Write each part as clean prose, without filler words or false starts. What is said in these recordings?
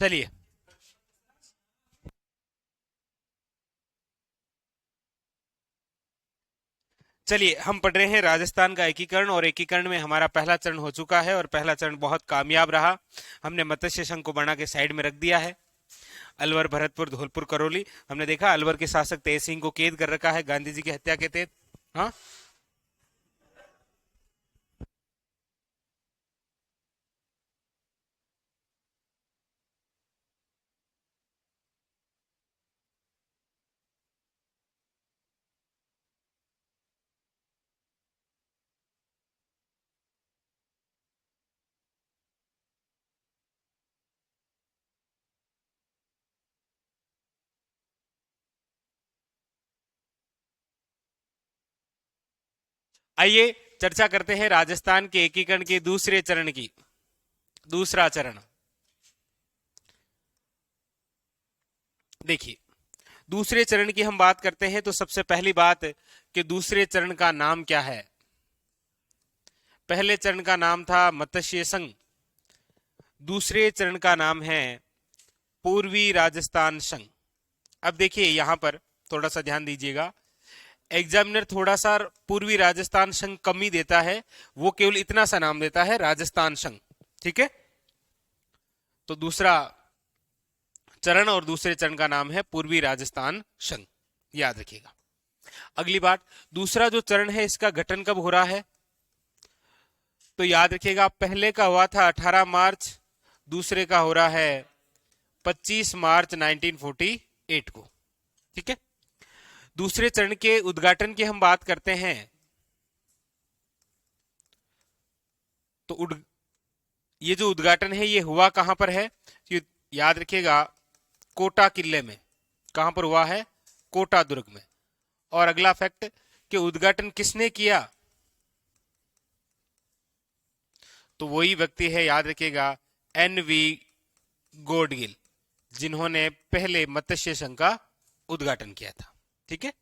चलिए, हम पढ़ रहे हैं राजस्थान का एकीकरण, और एकीकरण में हमारा पहला चरण हो चुका है और पहला चरण बहुत कामयाब रहा। हमने मत्स्य संघ को बना के साइड में रख दिया है। अलवर, भरतपुर, धौलपुर, करौली, हमने देखा अलवर के शासक तेज सिंह को कैद कर रखा है गांधी जी की हत्या के तहत। हाँ, आइए चर्चा करते हैं राजस्थान के एकीकरण के दूसरे चरण की। दूसरा चरण, देखिए, दूसरे चरण की हम बात करते हैं तो सबसे पहली बात कि दूसरे चरण का नाम क्या है। पहले चरण का नाम था मत्स्य संघ, दूसरे चरण का नाम है पूर्वी राजस्थान संघ। अब देखिए यहां पर थोड़ा सा ध्यान दीजिएगा, एग्जामिनर थोड़ा सा पूर्वी राजस्थान संघ कम ही देता है, वो केवल इतना सा नाम देता है राजस्थान संघ। ठीक है, तो दूसरा चरण और दूसरे चरण का नाम है पूर्वी राजस्थान संघ, याद रखिएगा। अगली बात, दूसरा जो चरण है इसका गठन कब हो रहा है, तो याद रखिएगा पहले का हुआ था 18 मार्च, दूसरे का हो रहा है 25 मार्च 1948 को। ठीक है, दूसरे चरण के उद्घाटन की हम बात करते हैं तो ये जो उद्घाटन है ये हुआ कहां पर है, ये याद रखिएगा कोटा किले में। कहां पर हुआ है, कोटा दुर्ग में। और अगला फैक्ट कि उद्घाटन किसने किया, तो वही व्यक्ति है, याद रखिएगा, एन वी गोडगिल, जिन्होंने पहले मत्स्य संघ का उद्घाटन किया था। ठीक है,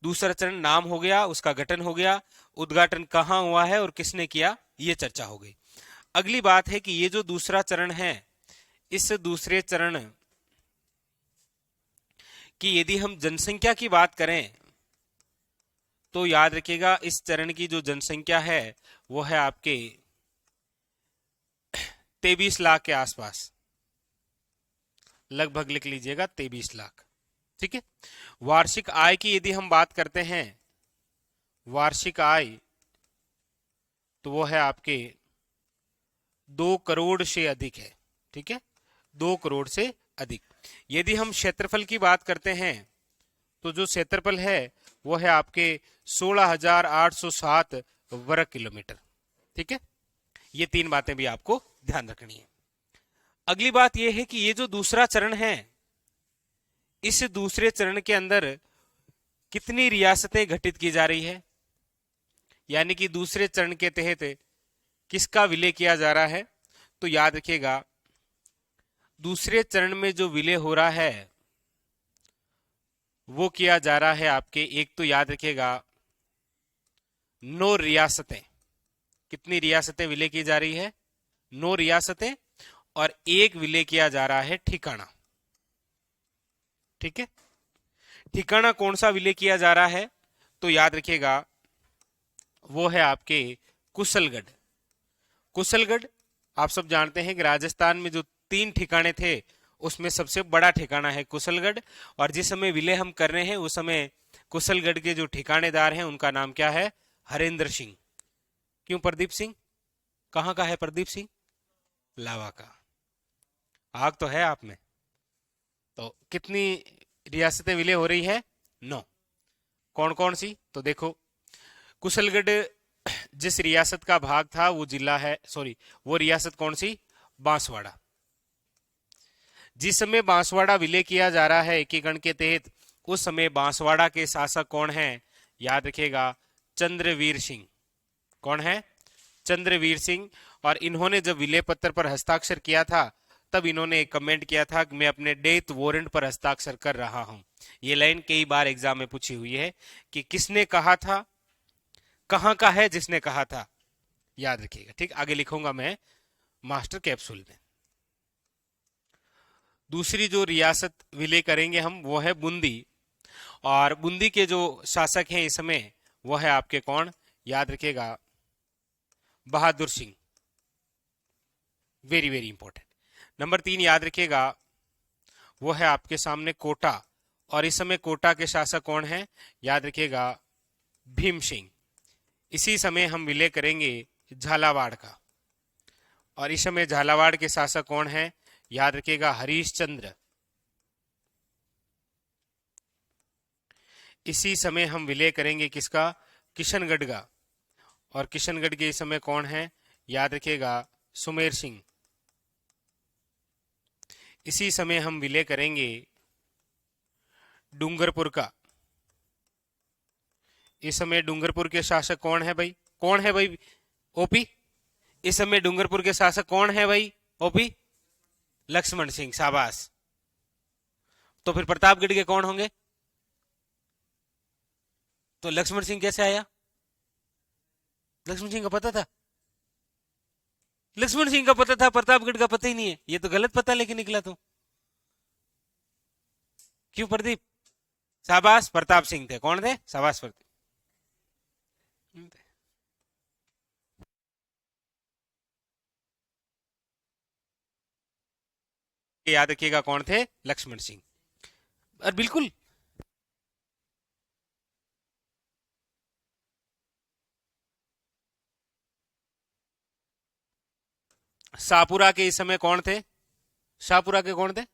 दूसरा चरण नाम हो गया, उसका गठन हो गया, उद्घाटन कहां हुआ है और किसने किया, ये चर्चा हो गई। अगली बात है कि ये जो दूसरा चरण है, इस दूसरे चरण की यदि हम जनसंख्या की बात करें तो याद रखिएगा इस चरण की जो जनसंख्या है वो है आपके 23 लाख के आसपास, लगभग लिख लीजिएगा 23 लाख। ठीक है, वार्षिक आय की यदि हम बात करते हैं, वार्षिक आय तो वो है आपके 2 करोड़ से अधिक है। ठीक है, 2 करोड़ से अधिक। यदि हम क्षेत्रफल की बात करते हैं तो जो क्षेत्रफल है वो है आपके 16,807 वर्ग किलोमीटर। ठीक है, ये तीन बातें भी आपको ध्यान रखनी है। अगली बात यह है कि ये जो दूसरा चरण है, इस दूसरे चरण के अंदर कितनी रियासतें गठित की जा रही है, यानी कि दूसरे चरण के तहत किसका विलय किया जा रहा है, तो याद रखिएगा दूसरे चरण में जो विलय हो रहा है वो किया जा रहा है आपके, एक तो याद रखिएगा 9 रियासतें। कितनी रियासतें विलय की जा रही है, 9 रियासतें, और एक विलय किया जा रहा है ठिकाना। ठीक है, ठिकाना कौन सा विलय किया जा रहा है, तो याद रखिएगा वो है आपके कुशलगढ़। कुशलगढ़ आप सब जानते हैं कि राजस्थान में जो 3 ठिकाने थे उसमें सबसे बड़ा ठिकाना है कुशलगढ़, और जिस समय विलय हम कर रहे हैं उस समय कुशलगढ़ के जो ठिकानेदार हैं उनका नाम क्या है, हरेंद्र सिंह। क्यों प्रदीप सिंह, कहाँ का है प्रदीप सिंह, लावा का। आग तो है आप में। तो कितनी रियासतें विलय हो रही है, 9। कौन कौन सी, तो देखो कुशलगढ़ जिस रियासत का भाग था वो जिला है, सॉरी वो रियासत कौन सी, बांसवाड़ा। जिस समय बांसवाड़ा विलय किया जा रहा है एकीकरण के तहत, उस समय बांसवाड़ा के शासक कौन है, याद रखिएगा चंद्रवीर सिंह। कौन है, चंद्रवीर सिंह। और इन्होंने जब विलय पत्र पर हस्ताक्षर किया था तब इन्होंने एक कमेंट किया था कि मैं अपने डेथ वारंट पर हस्ताक्षर कर रहा हूं। ये लाइन कई बार एग्जाम में पूछी हुई है कि किसने कहा था, कहां का है जिसने कहा था, याद रखिएगा। ठीक, आगे लिखूंगा मैं मास्टर कैप्सूल में। दूसरी जो रियासत विलय करेंगे हम वो है बूंदी। और बूंदी के जो शासक हैं इस समय वो है आपके कौन, याद रखिएगा, Bahadur Singh. Very very important. Number 3 याद रखिएगा, वो है आपके सामने कोटा। और इस समय कोटा के शासक कौन है, याद रखिएगा, भीम सिंह। इसी समय हम विलय करेंगे झालावाड़ का। और इस समय झालावाड़ के शासक कौन है, याद रखिएगा, हरीश चंद्र। इसी समय हम विलय करेंगे किसका, किशनगढ़ का। और किशनगढ़ के इस समय कौन है, याद रखिएगा, सुमेर सिंह। इसी समय हम विलय करेंगे डूंगरपुर का। इस समय डूंगरपुर के शासक कौन है भाई, कौन है भाई, ओपी। इस समय डूंगरपुर के शासक कौन है भाई, ओपी, लक्ष्मण सिंह। शाबाश। तो फिर प्रतापगढ़ के कौन होंगे, तो लक्ष्मण सिंह कैसे आया, लक्ष्मण सिंह का पता था, लक्ष्मण सिंह का पता था, प्रतापगढ़ का पता ही नहीं है, ये तो गलत पता लेके निकला। तो क्यों प्रदीप, शाबाश, प्रताप सिंह थे। कौन थे, शाबाश प्रदीप। याद रखिएगा कौन थे, लक्ष्मण सिंह। और बिल्कुल शाहपुरा के इस समय कौन थे, शाहपुरा के कौन थे।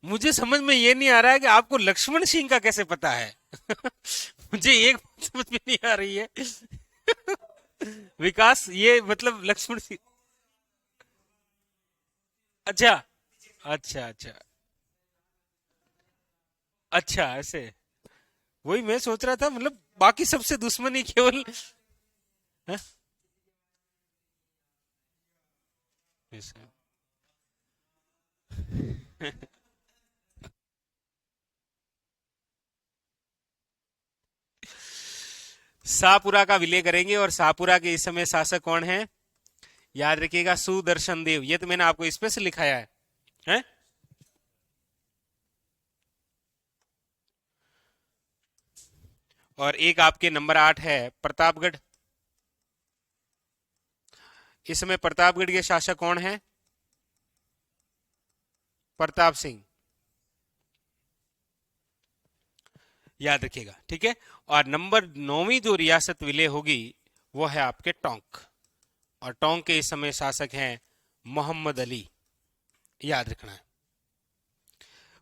मुझे समझ में ये नहीं आ रहा है कि आपको लक्ष्मण सिंह का कैसे पता है। मुझे एक बात समझ में नहीं आ रही है। विकास, ये मतलब लक्ष्मण सिंह, अच्छा अच्छा अच्छा अच्छा, ऐसे। वही मैं सोच रहा था, मतलब बाकी सबसे दुश्मनी केवल। हाँ? ऐसे। शाहपुरा का विलय करेंगे। और शाहपुरा के इस समय शासक कौन है, याद रखिएगा, सुदर्शन देव। ये तो मैंने आपको स्पेशल लिखाया है? और एक आपके नंबर 8 है प्रतापगढ़। इस समय प्रतापगढ़ के शासक कौन है, प्रताप सिंह। याद रखिएगा, ठीक है। और नंबर 9वीं जो रियासत विलय होगी वो है आपके टोंक। और टोंक के इस समय शासक हैं मोहम्मद अली। याद रखना है।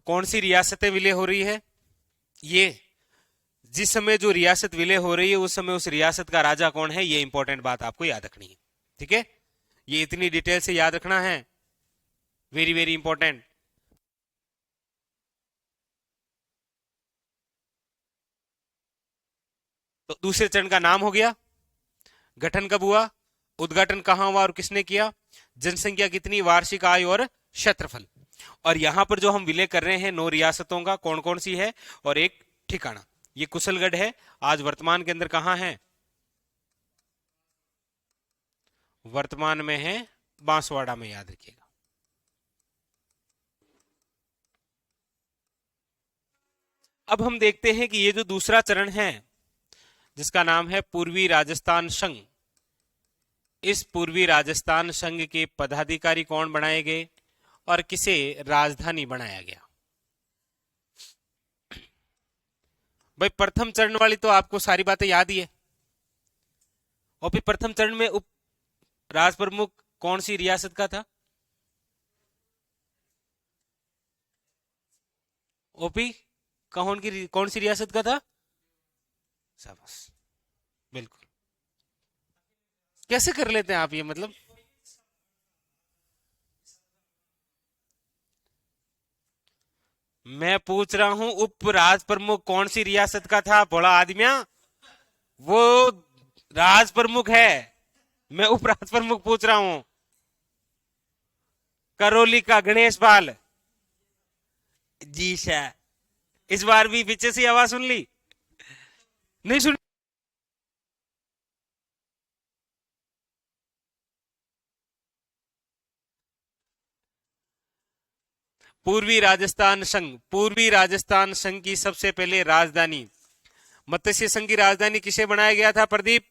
कौन सी रियासतें विलय हो रही है, ये जिस समय जो रियासत विलय हो रही है उस समय उस रियासत का राजा कौन है, ये इंपॉर्टेंट बात आपको याद रखनी है, ठीक है। ये इतनी डिटेल से याद रखना है, वेरी वेरी इंपॉर्टेंट। तो दूसरे चरण का नाम हो गया, गठन कब हुआ, उद्घाटन कहां हुआ और किसने किया, जनसंख्या कितनी, वार्षिक आय और क्षेत्रफल। और यहां पर जो हम विलय कर रहे हैं 9 रियासतों का, कौन कौन सी है, और एक ठिकाना। ये कुशलगढ़ है, आज वर्तमान के अंदर कहां है, वर्तमान में है बांसवाड़ा में। याद रखिएगा। अब हम देखते हैं कि ये जो दूसरा चरण है जिसका नाम है पूर्वी राजस्थान संघ, इस पूर्वी राजस्थान संघ के पदाधिकारी कौन बनाए गए और किसे राजधानी बनाया गया। भाई प्रथम चरण वाली तो आपको सारी बातें याद ही है। और फिर प्रथम चरण में उप राज प्रमुख कौन सी रियासत का था, ओपी कौन सी रियासत का था, शाबाश, बिल्कुल। कैसे कर लेते हैं आप ये, मतलब मैं पूछ रहा हूं उप राज प्रमुख कौन सी रियासत का था, बड़ा आदमिया, वो राज प्रमुख है। मैं उप राज प्रमुख पूछ रहा हूं, करौली का गणेश पाल जी शाह। इस बार भी पीछे से आवाज सुन ली, नहीं सुन। पूर्वी राजस्थान संघ की सबसे पहले राजधानी, मत्स्य संघ की राजधानी किसे बनाया गया था प्रदीप?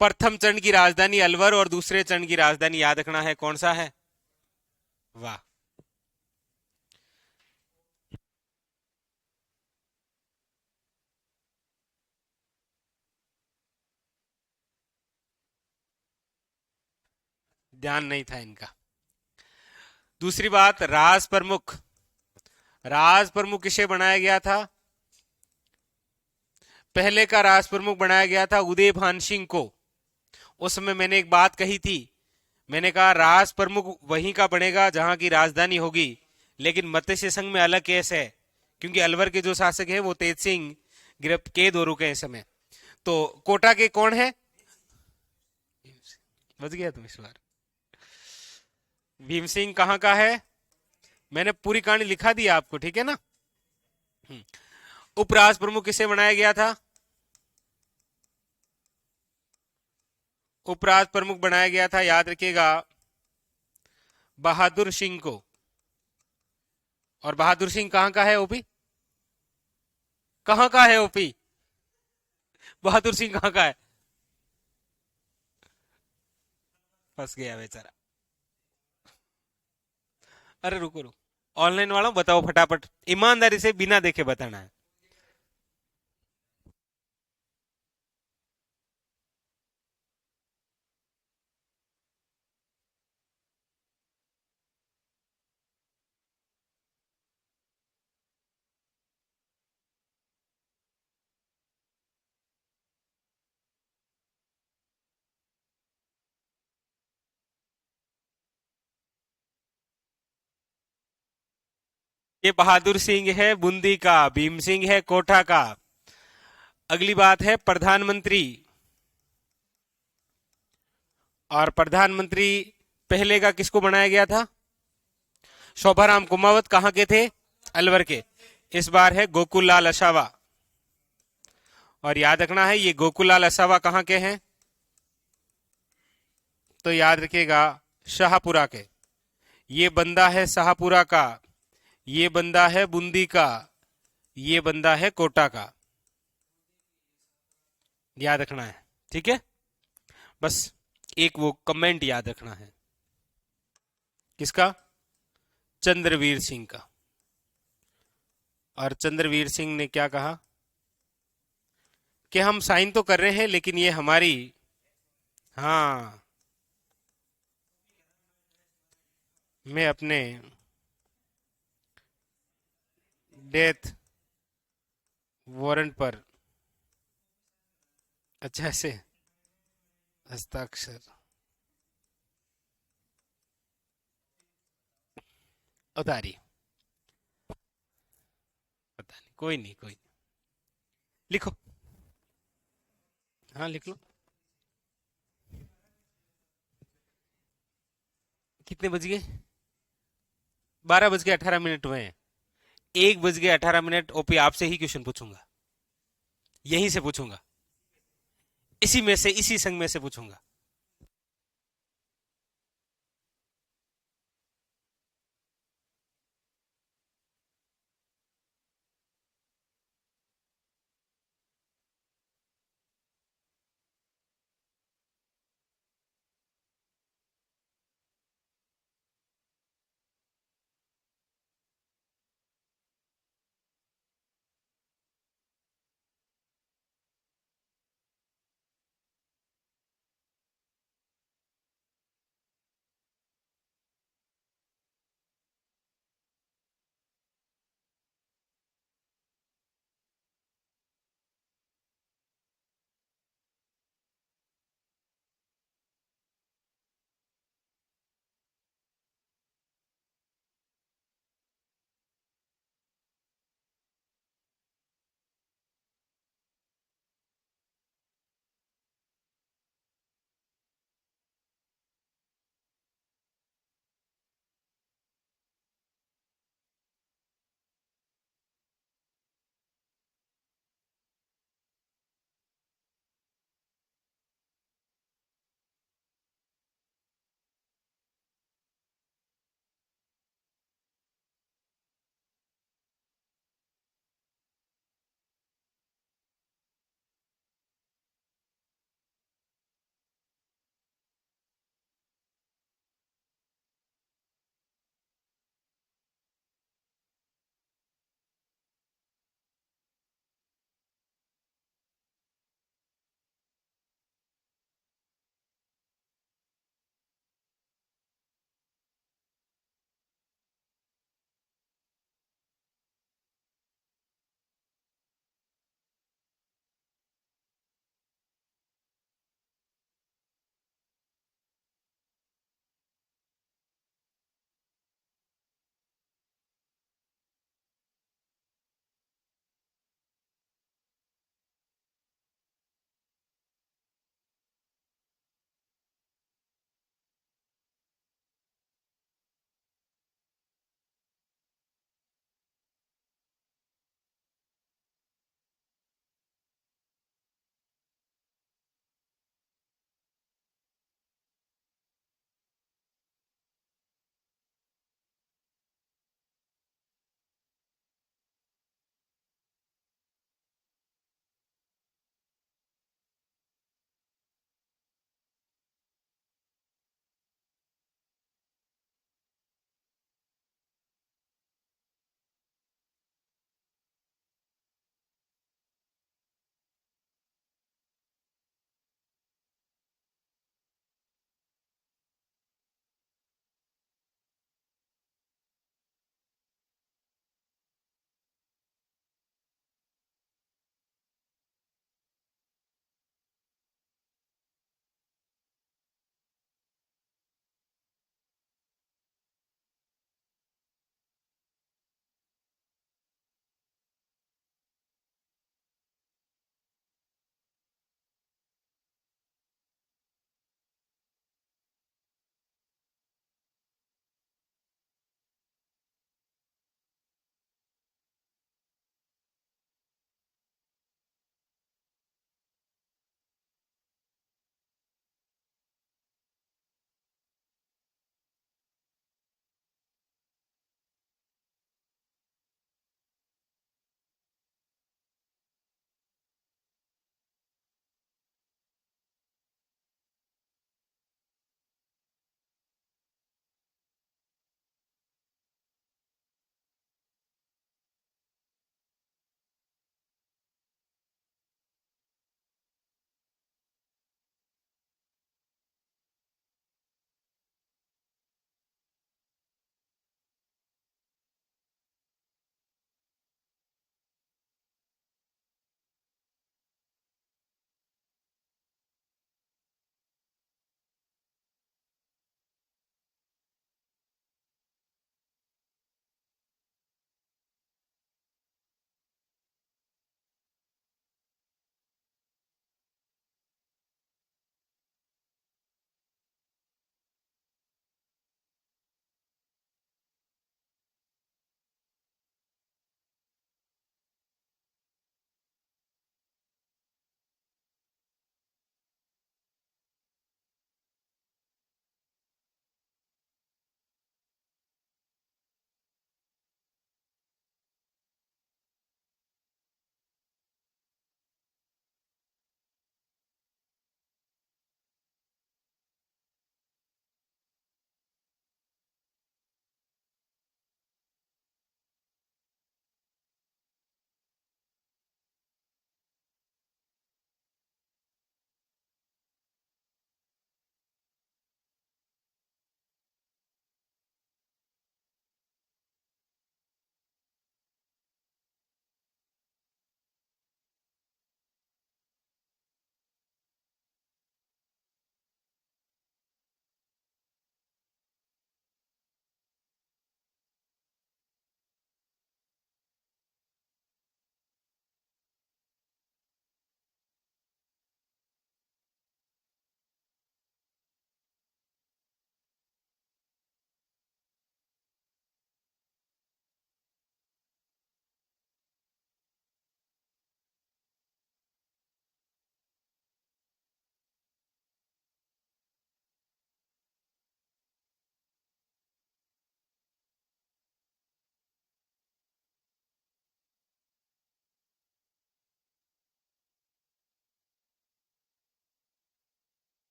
प्रथम चरण की राजधानी अलवर और दूसरे चरण की राजधानी याद रखना है, कौन सा है? वाह। ध्यान नहीं था इनका। दूसरी बात, राज प्रमुख किसे बनाया गया था? पहले का राज प्रमुख बनाया गया था उदय भान सिंह को। उस समय मैंने एक बात कही थी, मैंने कहा राज प्रमुख वहीं का बनेगा जहां की राजधानी होगी, लेकिन मत्स्य संघ में अलग केस है, क्योंकि अलवर के जो शासक हैं वो तेज सिंह गिरफ्त कैद हो रुके हैं इस समय। तो कोटा के कौन है? बच गया तुम इस बार। भीम सिंह कहाँ का है? मैंने पूरी कहानी लिखा दी आपको, ठीक है ना। उपराज प्रमुख किसे बनाया गया था? उपराज प्रमुख बनाया गया था, याद रखिएगा, बहादुर सिंह को। और बहादुर सिंह कहाँ का है ओपी? कहाँ का है ओपी? बहादुर सिंह कहाँ का है? फंस गया बेचारा। अरे रुको रुको, ऑनलाइन वालों बताओ फटाफट, ईमानदारी से बिना देखे बताना है। ये बहादुर सिंह है बूंदी का, भीम सिंह है कोटा का। अगली बात है प्रधानमंत्री। और प्रधानमंत्री पहले का किसको बनाया गया था? शोभाराम कुमावत। कहां के थे? अलवर के। इस बार है गोकुललाल असावा। और याद रखना है ये गोकुललाल असावा कहां के हैं? तो याद रखिएगा शाहपुरा के। ये बंदा है शाहपुरा का, ये बंदा है बूंदी का, ये बंदा है कोटा का। याद रखना है, ठीक है। बस एक वो कमेंट याद रखना है। किसका? चंद्रवीर सिंह का। और चंद्रवीर सिंह ने क्या कहा कि हम साइन तो कर रहे हैं लेकिन ये हमारी, हाँ, मैं अपने डेथ वारंट पर अच्छा से हस्ताक्षर उतारी। पता नहीं, कोई नहीं कोई नहीं। लिखो। हाँ लिख लो। कितने बज गए? 12 बज के 18 मिनट हुए हैं। 1 बज के 18 मिनट ओपी आपसे ही क्वेश्चन पूछूंगा, यहीं से पूछूंगा, इसी में से, इसी संघ में से पूछूंगा।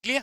क्लियर।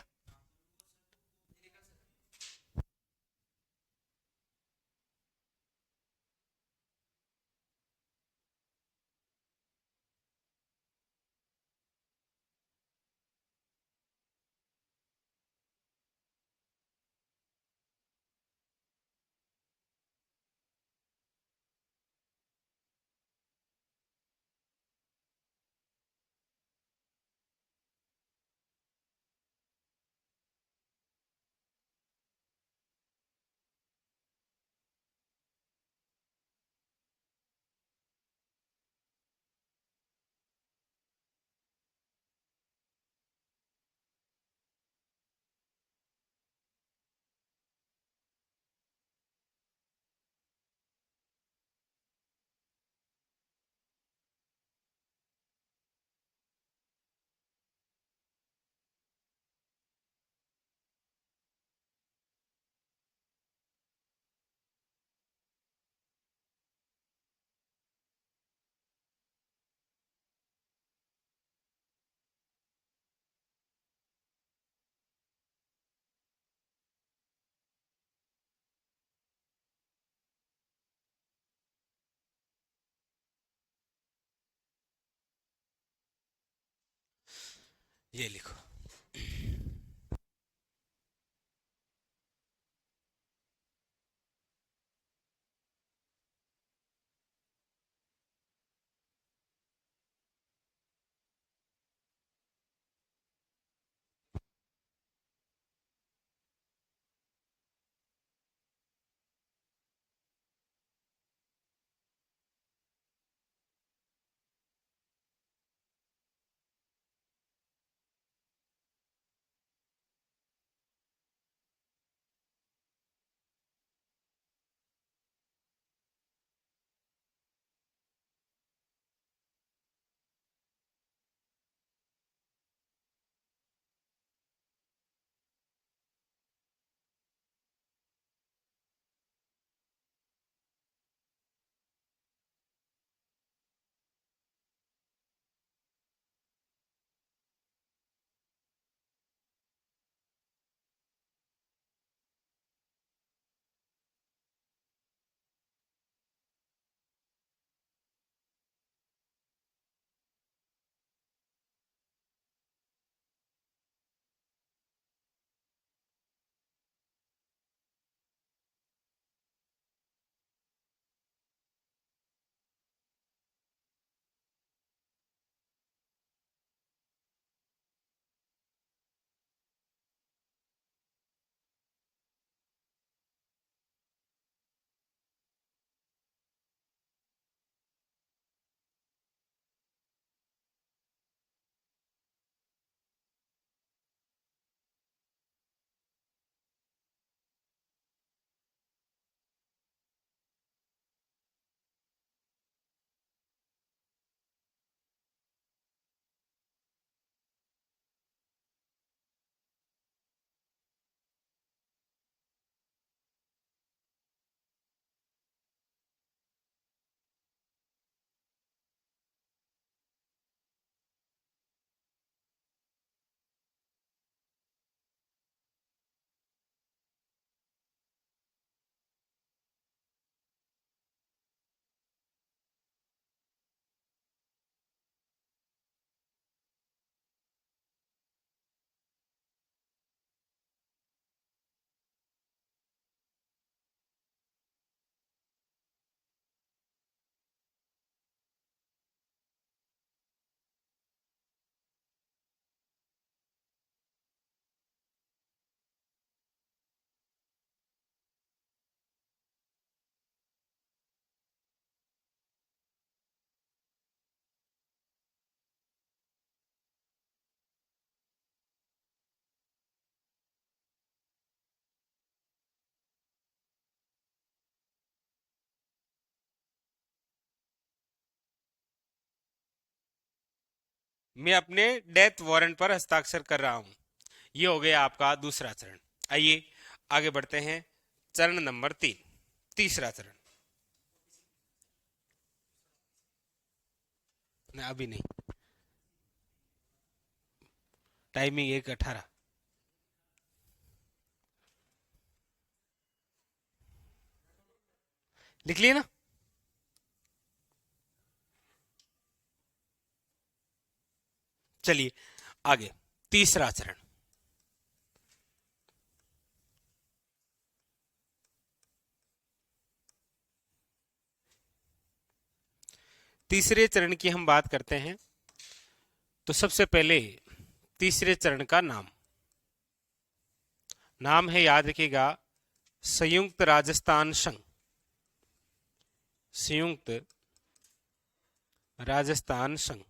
ये लिखो। मैं अपने डेथ वारंट पर हस्ताक्षर कर रहा हूं। ये हो गया आपका दूसरा चरण। आइए आगे बढ़ते हैं। चरण नंबर 3, तीसरा चरण। नहीं, अभी नहीं। टाइमिंग 1:18। लिख लिए ना। चलिए आगे, तीसरा चरण। तीसरे चरण की हम बात करते हैं तो सबसे पहले तीसरे चरण का नाम है, याद रखिएगा, संयुक्त राजस्थान संघ। संयुक्त राजस्थान संघ।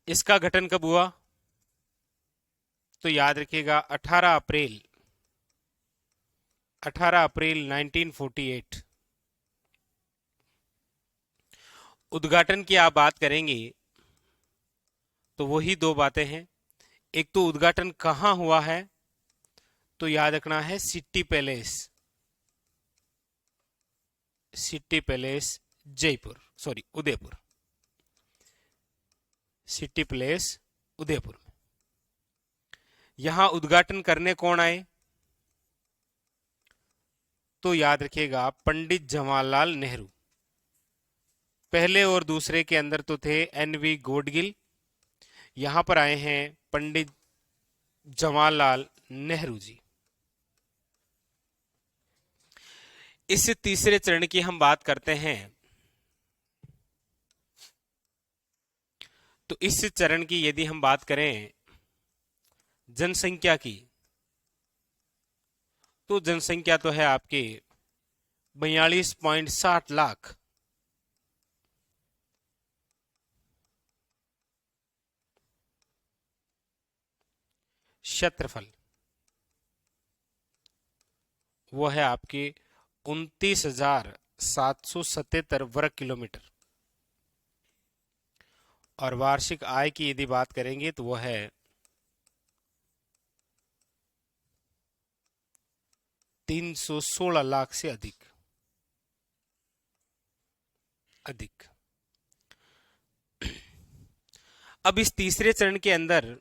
इसका गठन कब हुआ? तो याद रखिएगा 18 अप्रैल 1948। उद्घाटन की आप बात करेंगे तो वही दो बातें हैं। एक तो उद्घाटन कहां हुआ है, तो याद रखना है city palace, city palace Jaipur, sorry Udaipur, city palace Udaipur में। यहां उद्घाटन करने कौन आए? तो याद रखिएगा पंडित जवाहरलाल नेहरू। पहले और दूसरे के अंदर तो थे एनवी गॉडगिल, यहां पर आए हैं पंडित जवाहरलाल नेहरू जी। इस तीसरे चरण की हम बात करते हैं तो इस चरण की यदि हम बात करें जनसंख्या की, तो जनसंख्या तो है आपके 42.60 लाख। क्षेत्रफल वो है आपके 29,777 वर्ग किलोमीटर। और वार्षिक आय की यदि बात करेंगे तो वो है 316 लाख से अधिक। अब इस तीसरे चरण के अंदर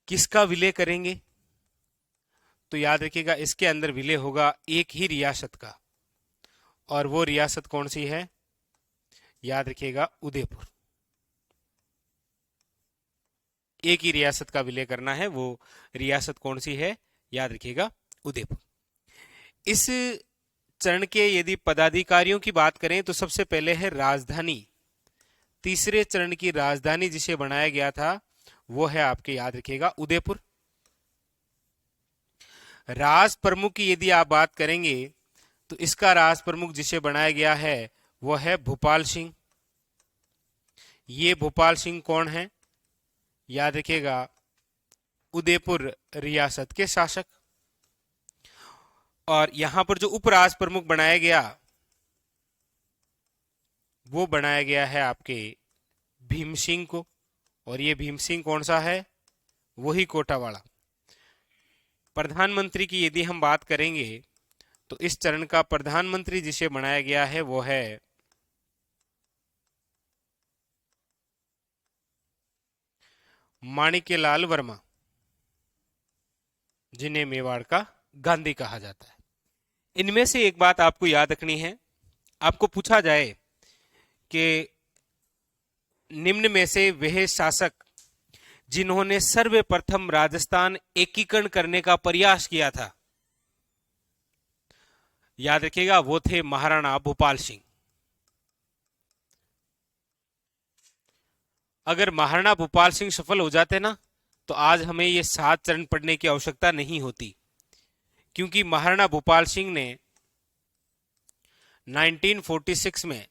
किसका विलय करेंगे? तो याद रखिएगा इसके अंदर विलय होगा एक ही रियासत का, और वो रियासत कौन सी है? याद रखिएगा उदयपुर। एक ही रियासत का विलय करना है, वो रियासत कौन सी है? याद रखिएगा उदयपुर। इस चरण के यदि पदाधिकारियों की बात करें तो सबसे पहले है राजधानी। तीसरे चरण की राजधानी जिसे बनाया गया था वो है आपके, याद रखिएगा, उदयपुर। राज प्रमुख की यदि आप बात करेंगे तो इसका राज प्रमुख जिसे बनाया गया है वो है भूपाल सिंह। ये भूपाल सिंह कौन है? याद रखिएगा उदयपुर रियासत के शासक। और यहां पर जो उपराज प्रमुख बनाया गया वो बनाया गया है आपके भीम सिंह को। और ये भीम सिंह कौन सा है? वही कोटावाड़ा। प्रधानमंत्री की यदि हम बात करेंगे तो इस चरण का प्रधानमंत्री जिसे बनाया गया है वो है माणिक्यलाल वर्मा, जिन्हें मेवाड़ का गांधी कहा जाता है। इनमें से एक बात आपको याद रखनी है, आपको पूछा जाए कि निम्न में से वह शासक जिन्होंने सर्वप्रथम राजस्थान एकीकरण करने का प्रयास किया था, याद रखिएगा वो थे महाराणा भूपाल सिंह। अगर महाराणा भूपाल सिंह सफल हो जाते ना तो आज हमें ये 7 चरण पढ़ने की आवश्यकता नहीं होती, क्योंकि महाराणा भूपाल सिंह ने 1946 में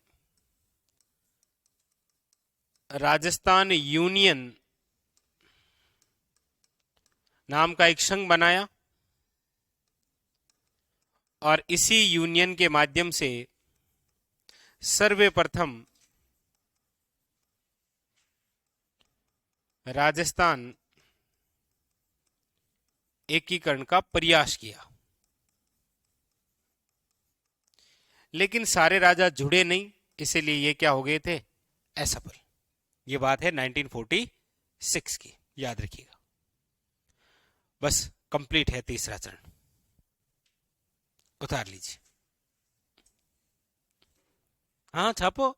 राजस्थान यूनियन नाम का एक संघ बनाया, और इसी यूनियन के माध्यम से सर्वप्रथम राजस्थान एकीकरण का प्रयास किया। लेकिन सारे राजा जुड़े नहीं, इसलिए ये क्या हो गए थे? असफल। ये बात है 1946 की, याद रखिएगा। बस कंप्लीट है तीसरा चरण। उतार लीजिए। हाँ छापो।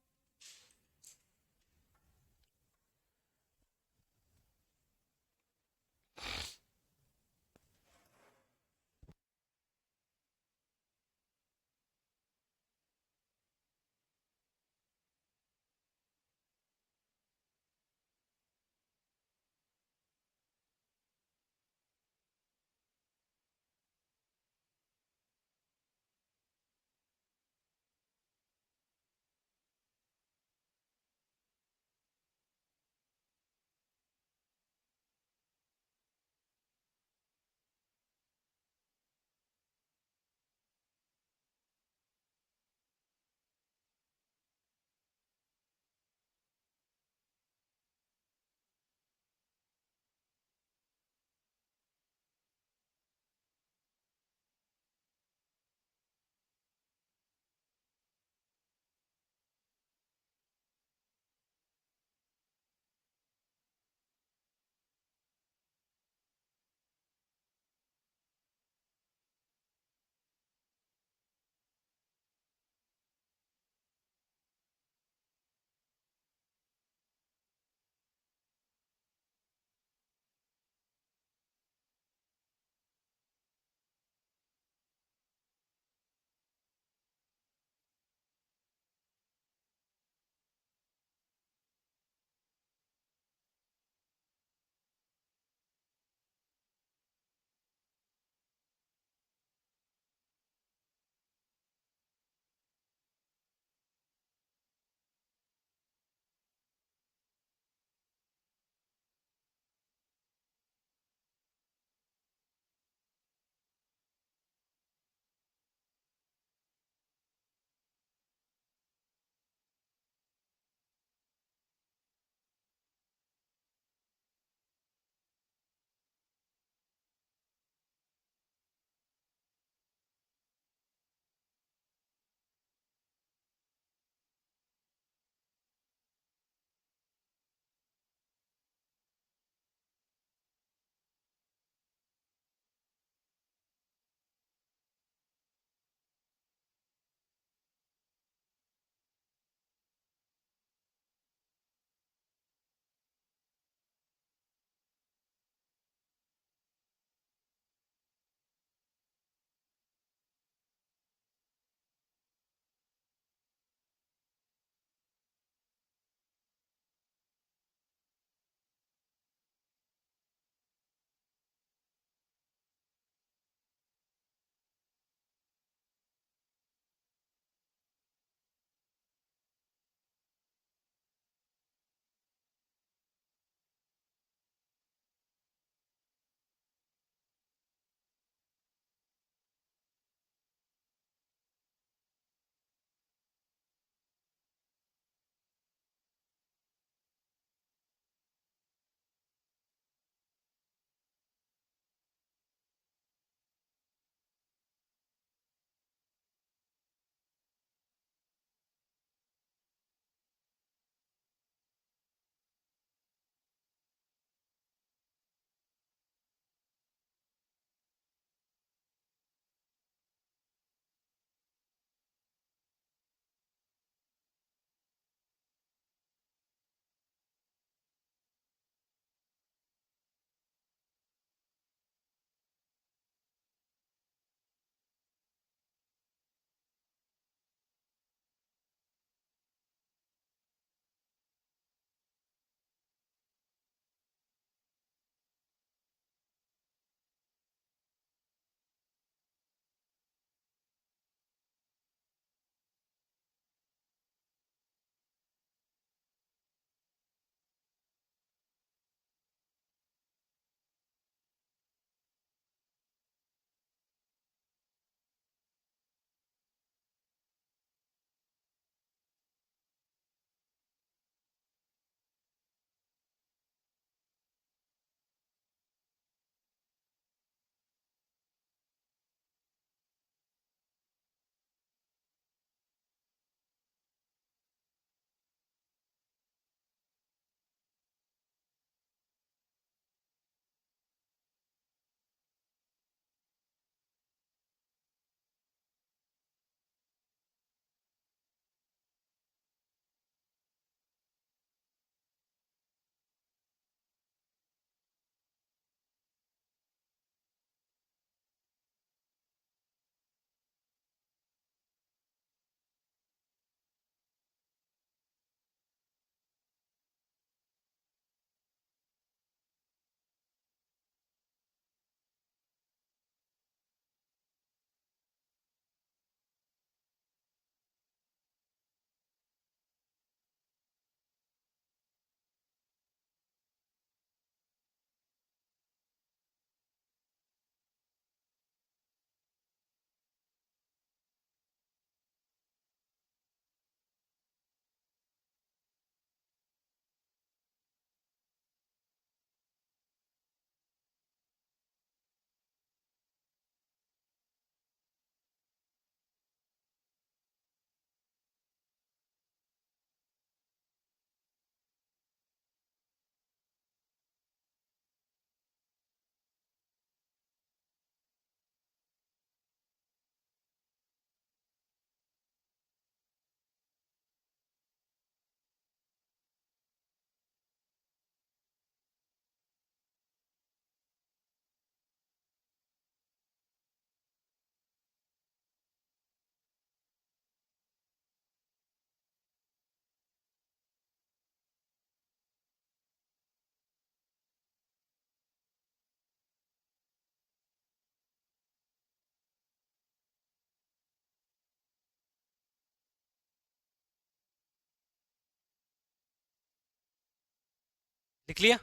लिख लिया?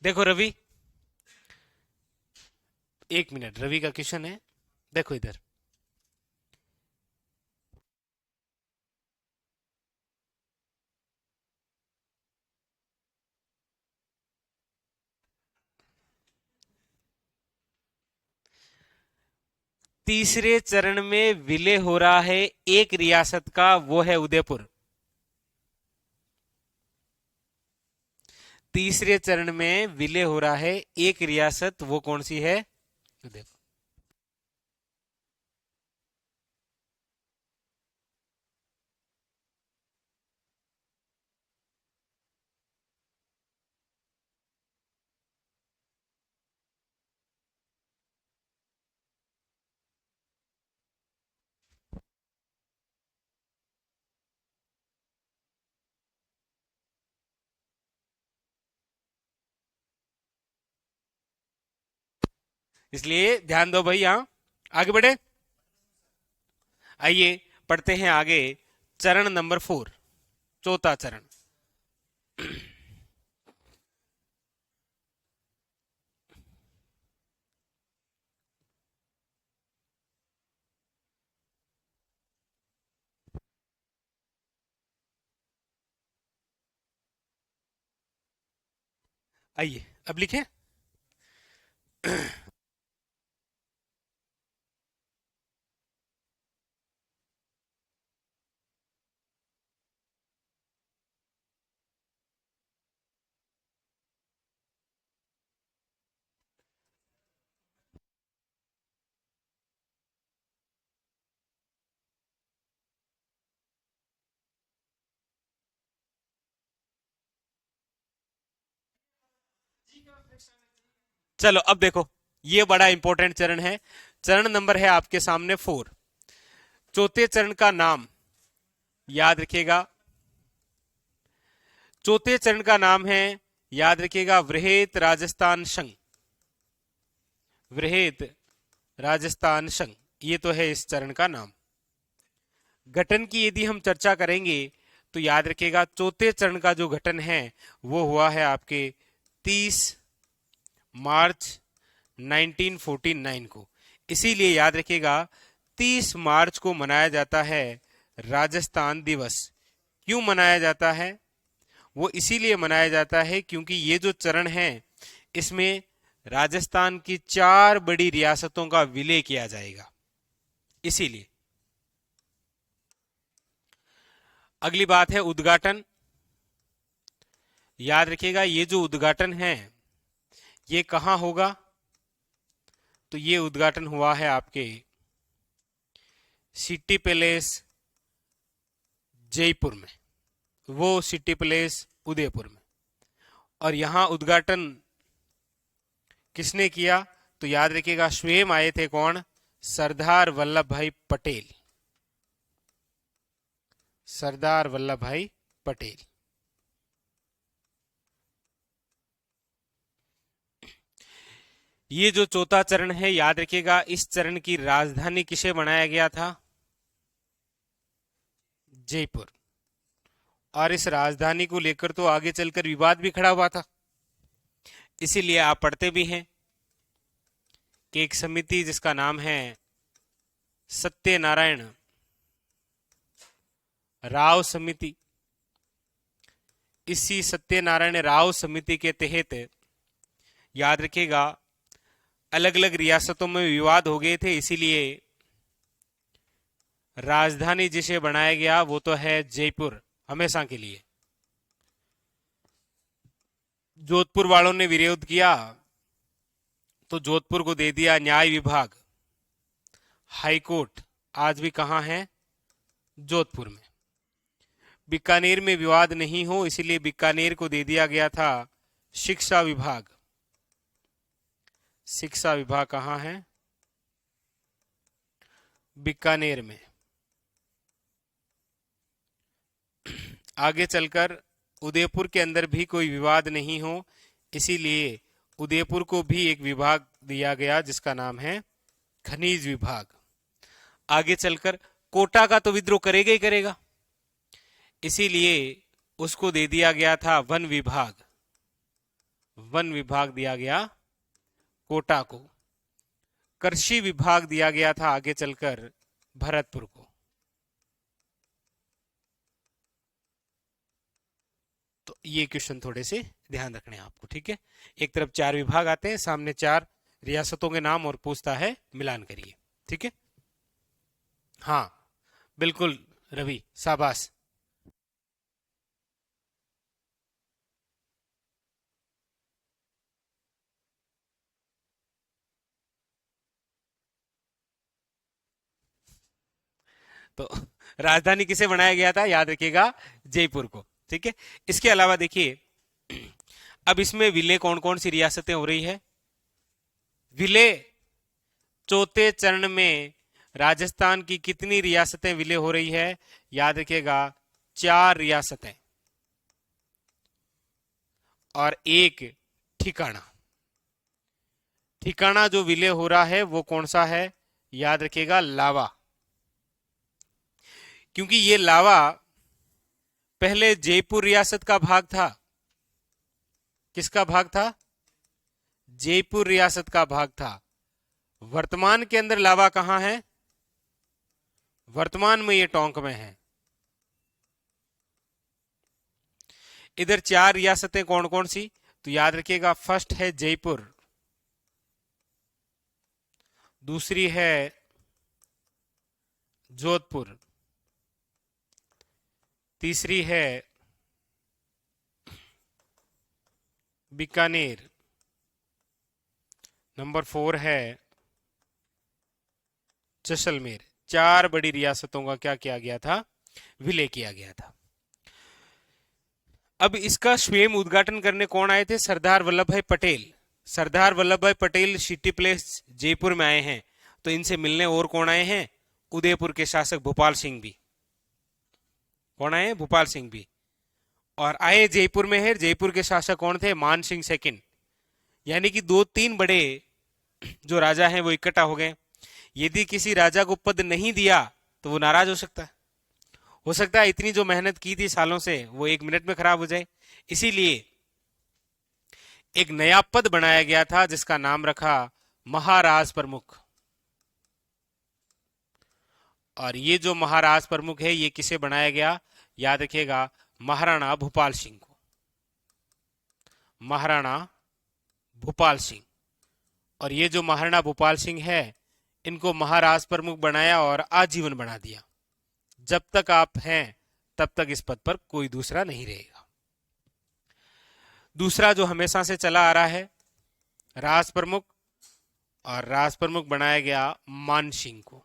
देखो रवि, एक मिनट, रवि का क्वेश्चन है, देखो इधर। तीसरे चरण में विलय हो रहा है एक रियासत का, वो है उदयपुर। तीसरे चरण में विलय हो रहा है एक रियासत, वो कौन सी है? उदयपुर। इसलिए ध्यान दो भाई, यहां आगे बढ़े। आइए पढ़ते हैं आगे। चरण नंबर 4, चौथा चरण। आइए अब लिखें। चलो अब देखो, ये बड़ा इंपॉर्टेंट चरण है। चरण नंबर है आपके सामने 4। चौथे चरण का नाम याद रखिएगा। चौथे चरण का नाम है, याद रखिएगा, वृहत राजस्थान संघ। वृहत राजस्थान संघ, ये तो है इस चरण का नाम। गठन की यदि हम चर्चा करेंगे तो याद रखिएगा, चौथे चरण का जो गठन है वो हुआ है आपके 30 मार्च 1949 को। इसीलिए याद रखिएगा 30 मार्च को मनाया जाता है राजस्थान दिवस। क्यों मनाया जाता है? वो इसीलिए मनाया जाता है क्योंकि ये जो चरण है इसमें राजस्थान की 4 बड़ी रियासतों का विलय किया जाएगा, इसीलिए। अगली बात है उद्घाटन। याद रखिएगा ये जो उद्घाटन है ये कहां होगा? तो ये उद्घाटन हुआ है आपके सिटी पैलेस जयपुर में, वो सिटी पैलेस उदयपुर में। और यहां उद्घाटन किसने किया? तो याद रखिएगा स्वयं आए थे, कौन? सरदार वल्लभ भाई पटेल। सरदार वल्लभ भाई पटेल। ये जो चौथा चरण है, याद रखिएगा इस चरण की राजधानी किसे बनाया गया था? जयपुर। और इस राजधानी को लेकर तो आगे चलकर विवाद भी खड़ा हुआ था। इसीलिए आप पढ़ते भी हैं कि एक समिति जिसका नाम है सत्यनारायण राव समिति, इसी सत्यनारायण राव समिति के तहत याद रखिएगा अलग अलग रियासतों में विवाद हो गए थे, इसीलिए राजधानी जिसे बनाया गया वो तो है जयपुर, हमेशा के लिए। जोधपुर वालों ने विरोध किया तो जोधपुर को दे दिया न्याय विभाग। हाई कोर्ट आज भी कहां है? जोधपुर में। बीकानेर में विवाद नहीं हो इसलिए बीकानेर को दे दिया गया था शिक्षा विभाग। शिक्षा विभाग कहां है? बीकानेर में। आगे चलकर उदयपुर के अंदर भी कोई विवाद नहीं हो इसीलिए उदयपुर को भी एक विभाग दिया गया जिसका नाम है खनिज विभाग। आगे चलकर कोटा का तो विद्रोह करेगा ही करेगा, इसीलिए उसको दे दिया गया था वन विभाग। वन विभाग दिया गया कोटा को। कृषि विभाग दिया गया था आगे चलकर भरतपुर को। तो ये क्वेश्चन थोड़े से ध्यान रखने हैं आपको, ठीक है। एक तरफ 4 विभाग आते हैं, सामने 4 रियासतों के नाम और पूछता है मिलान करिए, ठीक है। हाँ बिल्कुल रवि, शाबाश। तो राजधानी किसे बनाया गया था, याद रखिएगा जयपुर को, ठीक है। इसके अलावा देखिए, अब इसमें विलय कौन कौन सी रियासतें हो रही है। विलय चौथे चरण में राजस्थान की कितनी रियासतें विलय हो रही है, याद रखिएगा 4 रियासतें और एक ठिकाना। ठिकाना जो विलय हो रहा है वो कौन सा है, याद रखिएगा लावा। क्योंकि ये लावा पहले जयपुर रियासत का भाग था। किसका भाग था, जयपुर रियासत का भाग था। वर्तमान के अंदर लावा कहां है, वर्तमान में ये टोंक में है। इधर 4 रियासतें कौन कौन सी, तो याद रखिएगा फर्स्ट है जयपुर, दूसरी है जोधपुर, तीसरी है बीकानेर, नंबर 4 है जैसलमेर। 4 बड़ी रियासतों का क्या किया गया था, विलय किया गया था। अब इसका स्वयं उद्घाटन करने कौन आए थे, सरदार वल्लभ भाई पटेल। सरदार वल्लभ भाई पटेल सिटी प्लेस जयपुर में आए हैं। तो इनसे मिलने और कौन आए हैं, उदयपुर के शासक भोपाल सिंह भी। कौन आए, भोपाल सिंह भी। और आए जयपुर में है, जयपुर के शासक कौन थे, मान सिंह सेकंड। यानी कि 2-3 बड़े जो राजा हैं वो इकट्ठा हो गए। यदि किसी राजा को पद नहीं दिया तो वो नाराज हो सकता है इतनी जो मेहनत की थी सालों से वो 1 मिनट में खराब हो जाए। इसीलिए एक नया पद बनाया गया था जिसका नाम रखा महाराज प्रमुख। और ये जो महाराज प्रमुख है ये किसे बनाया गया, याद रखिएगा महाराणा भूपाल सिंह को। महाराणा भूपाल सिंह। और ये जो महाराणा भूपाल सिंह है इनको महाराज प्रमुख बनाया और आजीवन बना दिया। जब तक आप हैं तब तक इस पद पर कोई दूसरा नहीं रहेगा। दूसरा जो हमेशा से चला आ रहा है राज प्रमुख, और राज प्रमुख बनाया गया मान सिंह को।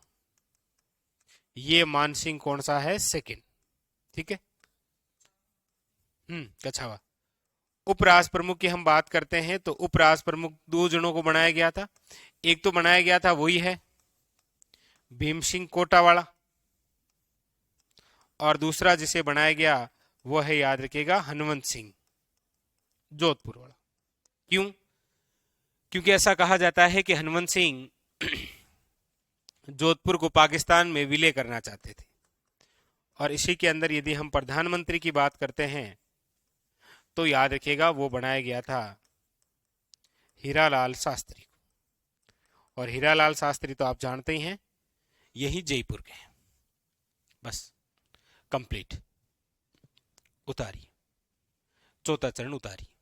ये मान सिंह कौन सा है, सेकंड, ठीक है। कछावा। उपराज प्रमुख की हम बात करते हैं तो उपराज प्रमुख 2 जनों को बनाया गया था। एक तो बनाया गया था वही है भीम सिंह कोटावाला, और दूसरा जिसे बनाया गया वो है, याद रखिएगा हनुमंत सिंह जोधपुर वाला। क्यों, क्योंकि ऐसा कहा जाता है कि हनुमंत सिंह जोधपुर को पाकिस्तान में विलय करना चाहते थे। और इसी के अंदर यदि हम प्रधानमंत्री की बात करते हैं तो याद रखिएगा वो बनाया गया था हीरालाल शास्त्री को। और हीरालाल शास्त्री तो आप जानते ही हैं यही जयपुर के हैं। बस कंप्लीट, उतारिए, चौथा चरण उतारिए।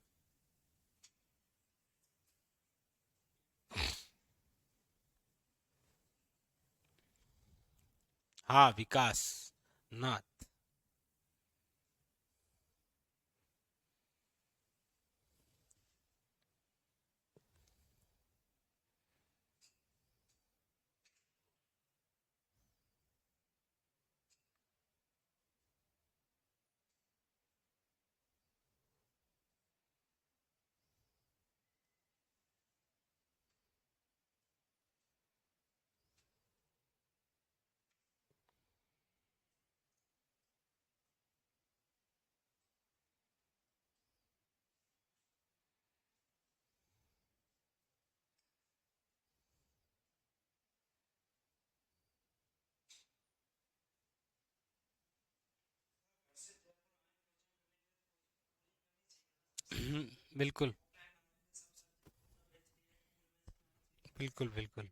हाँ विकास नाथ। बिल्कुल बिल्कुल बिल्कुल।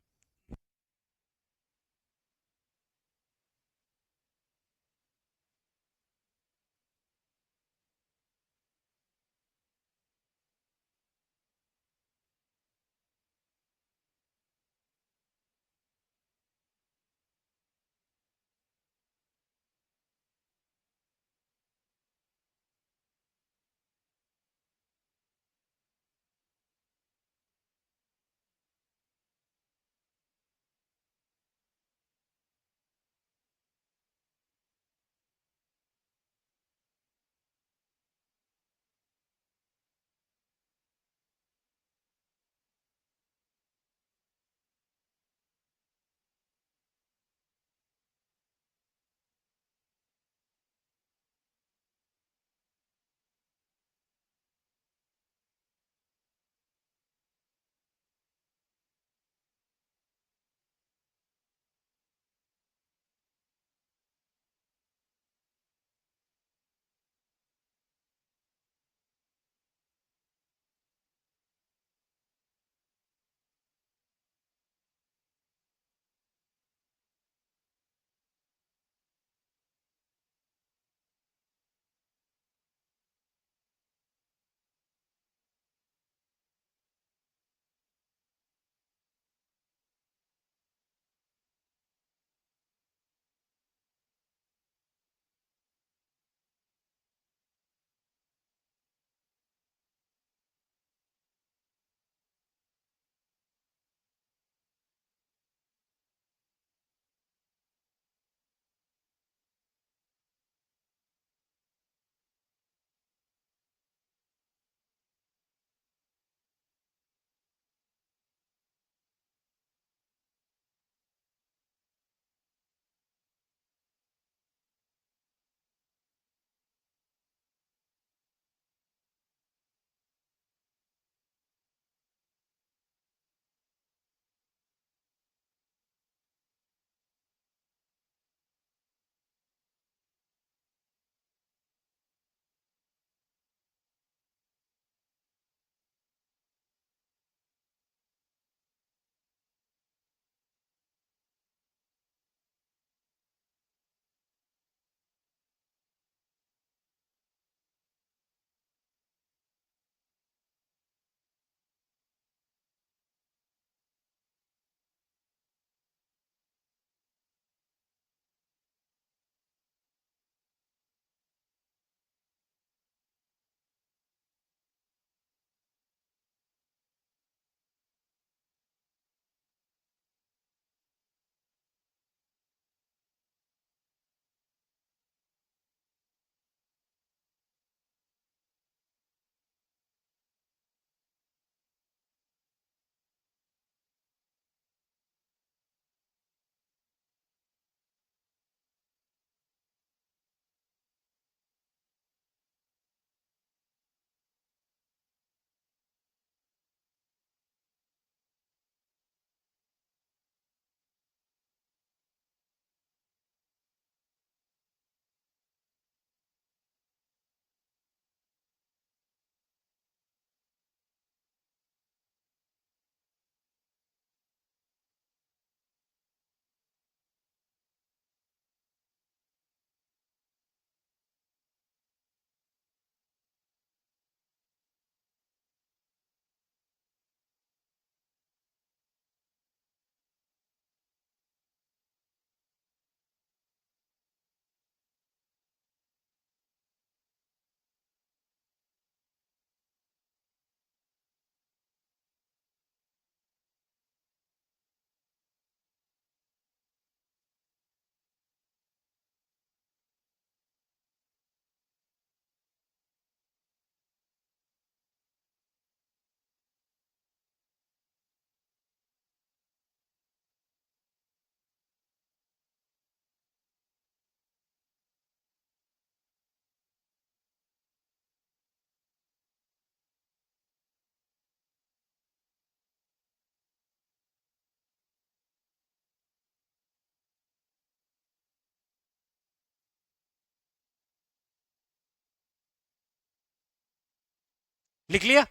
लिख लिया?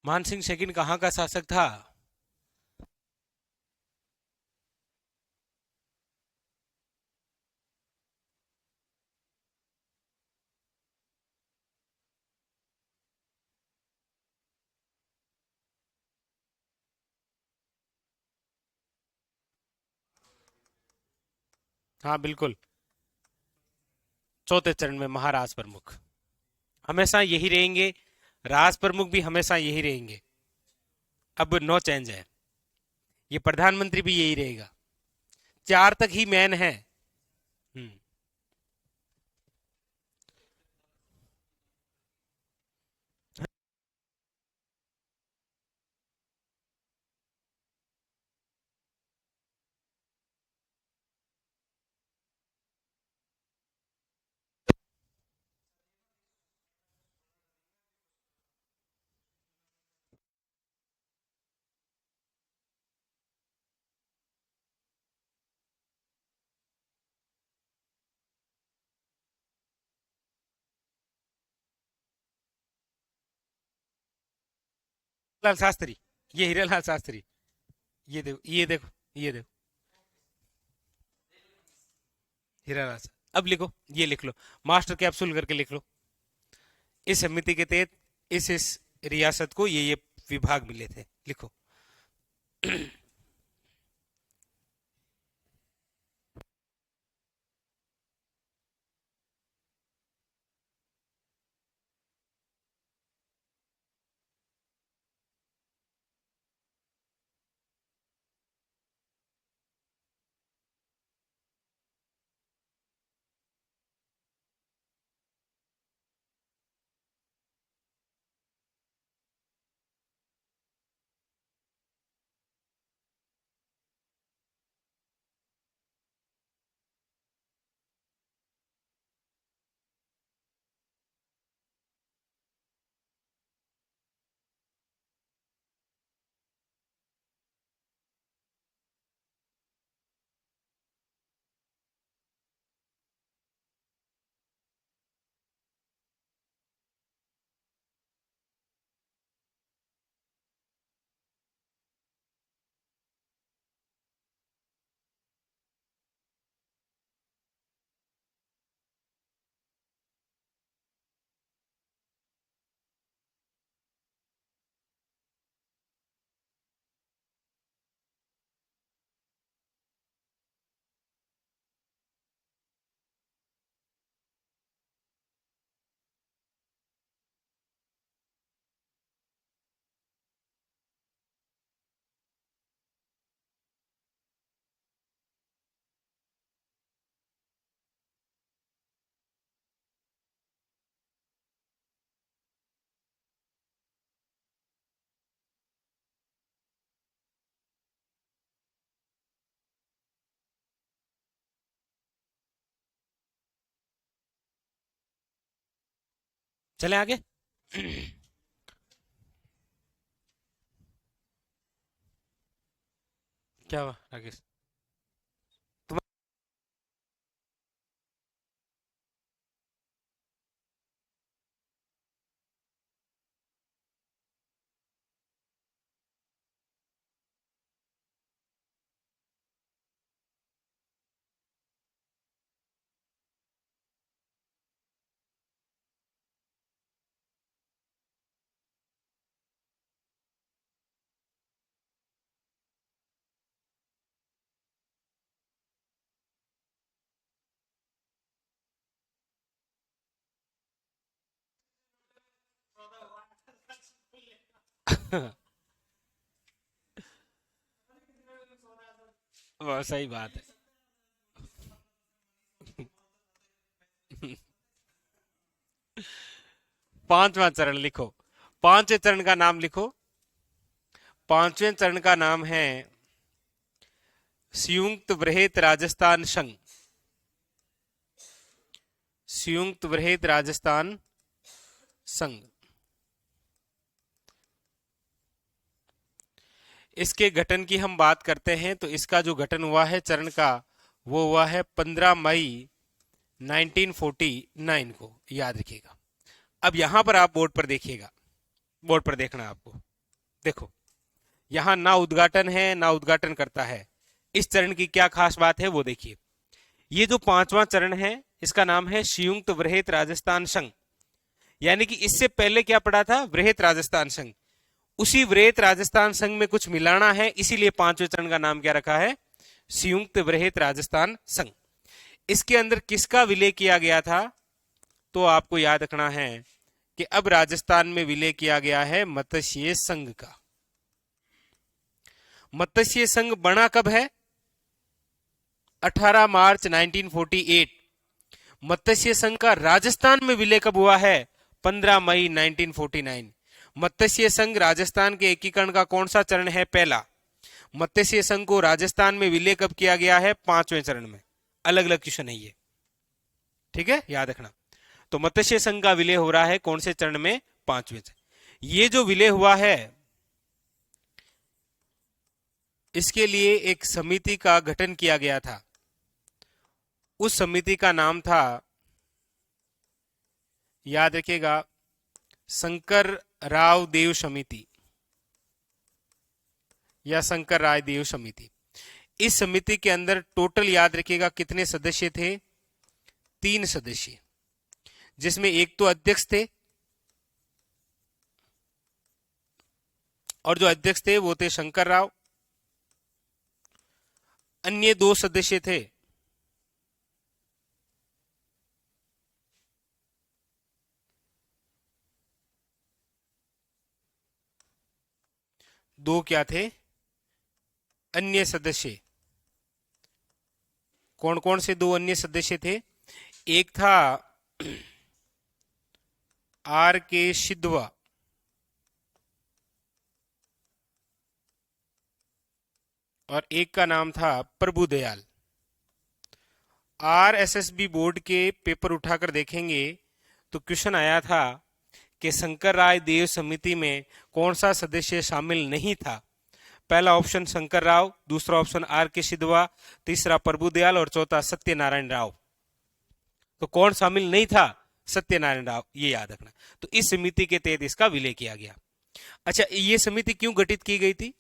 मानसिंह सेकंड कहाँ का शासक था? हाँ बिल्कुल, चौथे चरण में महाराज प्रमुख हमेशा यही रहेंगे, राज प्रमुख भी हमेशा यही रहेंगे। अब नो चेंज है, ये प्रधानमंत्री भी यही रहेगा, चार तक ही मैन है। हम्म। लाल शास्त्री, ये हीरालाल शास्त्री, ये देखो ये देखो, ये देखो हीरालाल शास्त्री। अब लिखो, ये लिख लो, मास्टर कैप्सूल करके लिख लो। इस समिति के तहत इस रियासत को ये विभाग मिले थे, लिखो। चले आगे। क्या हुआ राकेश? तुम बहुत सही बात है। पांचवा चरण लिखो। पांचवें चरण का नाम लिखो। पांचवें चरण का नाम है संयुक्त वृहत राजस्थान संघ। संयुक्त वृहत राजस्थान संघ। इसके गठन की हम बात करते हैं तो इसका जो गठन हुआ है चरण का, वो हुआ है 15 मई 1949 को, याद रखिएगा। अब यहां पर आप बोर्ड पर देखिएगा, बोर्ड पर देखना आपको। देखो, यहां ना उद्घाटन है ना उद्घाटन करता है। इस चरण की क्या खास बात है वो देखिए। ये जो पांचवा चरण है इसका नाम है संयुक्त वृहत राजस्थान संघ। यानी कि इससे पहले क्या पड़ा था? वृहत राजस्थान संघ। उसी वृहत राजस्थान संघ में कुछ मिलाना है, इसीलिए पांचवें चरण का नाम क्या रखा है? संयुक्त वृहत राजस्थान संघ। इसके अंदर किसका विलय किया गया था? तो आपको याद रखना है कि अब राजस्थान में विलय किया गया है मत्स्य संघ का। मत्स्य संघ बना कब है? 18 मार्च 1948। मत्स्य संघ का राजस्थान में विलय कब हुआ है? 15 मई 1949। मत्स्य संघ राजस्थान के एकीकरण का कौन सा चरण है? पहला। मत्स्य संघ को राजस्थान में विलय कब किया गया है? पांचवें चरण में। अलग अलग क्वेश्चन है ये, ठीक है, याद रखना। तो मत्स्य संघ का विलय हो रहा है कौन से चरण में? पांचवें चरण। ये जो विलय हुआ है इसके लिए एक समिति का गठन किया गया था। उस समिति का नाम था, याद रखिएगा, शंकर राव देव समिति या शंकर राय देव समिति। इस समिति के अंदर टोटल याद रखिएगा कितने सदस्य थे? 3 सदस्य, जिसमें एक तो अध्यक्ष थे और जो अध्यक्ष थे वो थे शंकर राव। अन्य 2 सदस्य थे दो क्या थे अन्य सदस्य? कौन कौन से 2 अन्य सदस्य थे? एक था आर के सिद्धवा और एक का नाम था प्रभुदयाल। आरएसएसबी बोर्ड के पेपर उठाकर देखेंगे तो क्वेश्चन आया था कि शंकर राय देव समिति में कौन सा सदस्य शामिल नहीं था? पहला ऑप्शन शंकर राव, दूसरा ऑप्शन आर के सिद्धवा, तीसरा प्रभुदयाल और चौथा सत्यनारायण राव। तो कौन शामिल नहीं था? सत्यनारायण राव, ये याद रखना। तो इस समिति के तहत इसका विलय किया गया। अच्छा, ये समिति क्यों गठित की गई थी?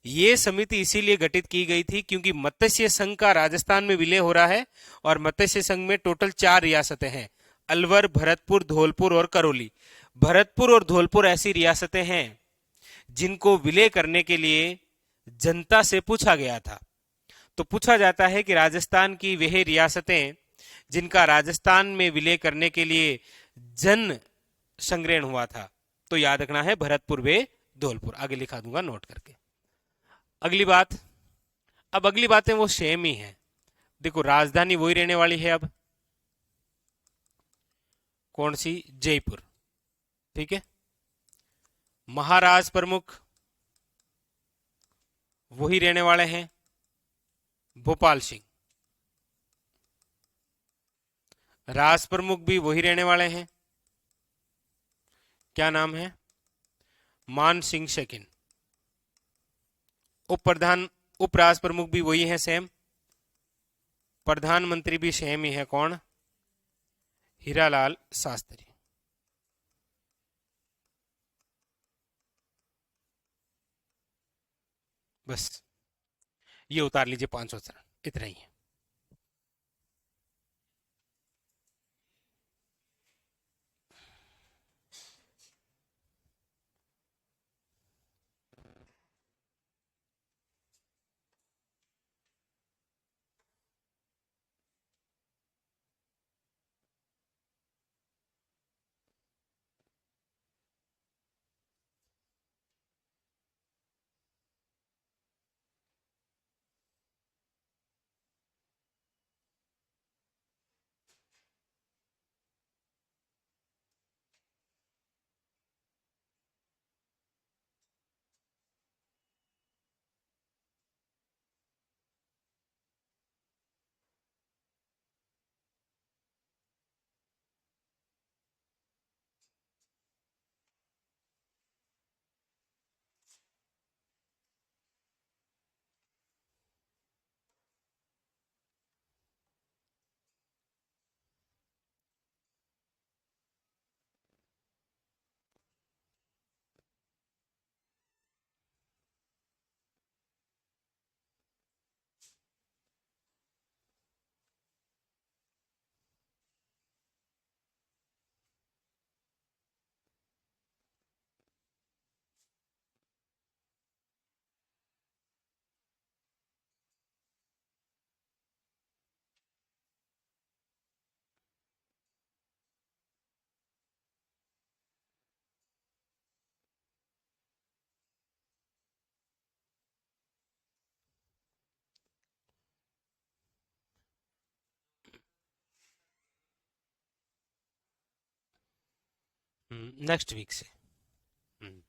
ये समिति इसीलिए गठित की गई थी क्योंकि मत्स्य संघ का राजस्थान में विलय हो रहा है और मत्स्य संघ में टोटल 4 रियासतें हैं, अलवर, भरतपुर, धौलपुर और करौली। भरतपुर और धौलपुर ऐसी रियासतें हैं जिनको विलय करने के लिए जनता से पूछा गया था। तो पूछा जाता है कि राजस्थान की वह रियासतें जिनका राजस्थान में विलय करने के लिए जन संग्रहण हुआ था, तो याद रखना है भरतपुर व धौलपुर। आगे लिखा दूंगा नोट करके। अगली बात, अब अगली बातें वो सेम ही है। देखो, राजधानी वही रहने वाली है अब, कौन सी? जयपुर, ठीक है। महाराज प्रमुख वही रहने वाले हैं, भोपाल सिंह। राज प्रमुख भी वही रहने वाले हैं, क्या नाम है? मान सिंह सेकंड। उप प्रधान, उप राज प्रमुख भी वही है सेम। प्रधानमंत्री भी सेम ही है, कौन? हीरालाल शास्त्री। बस ये उतार लीजिए 500 चरण, इतना ही है। नेक्स्ट वीक से। हम्म,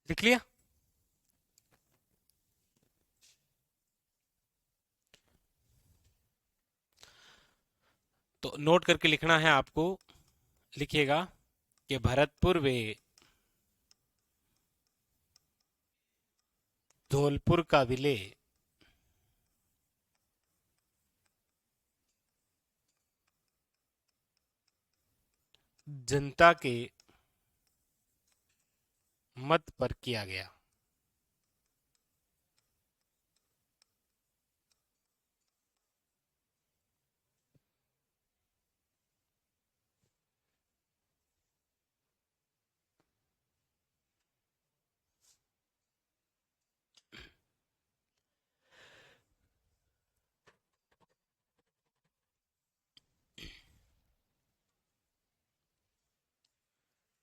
लिख लिया? तो नोट करके लिखना है आपको। लिखिएगा कि भरतपुर वे धौलपुर का विलय जनता के मत पर किया गया।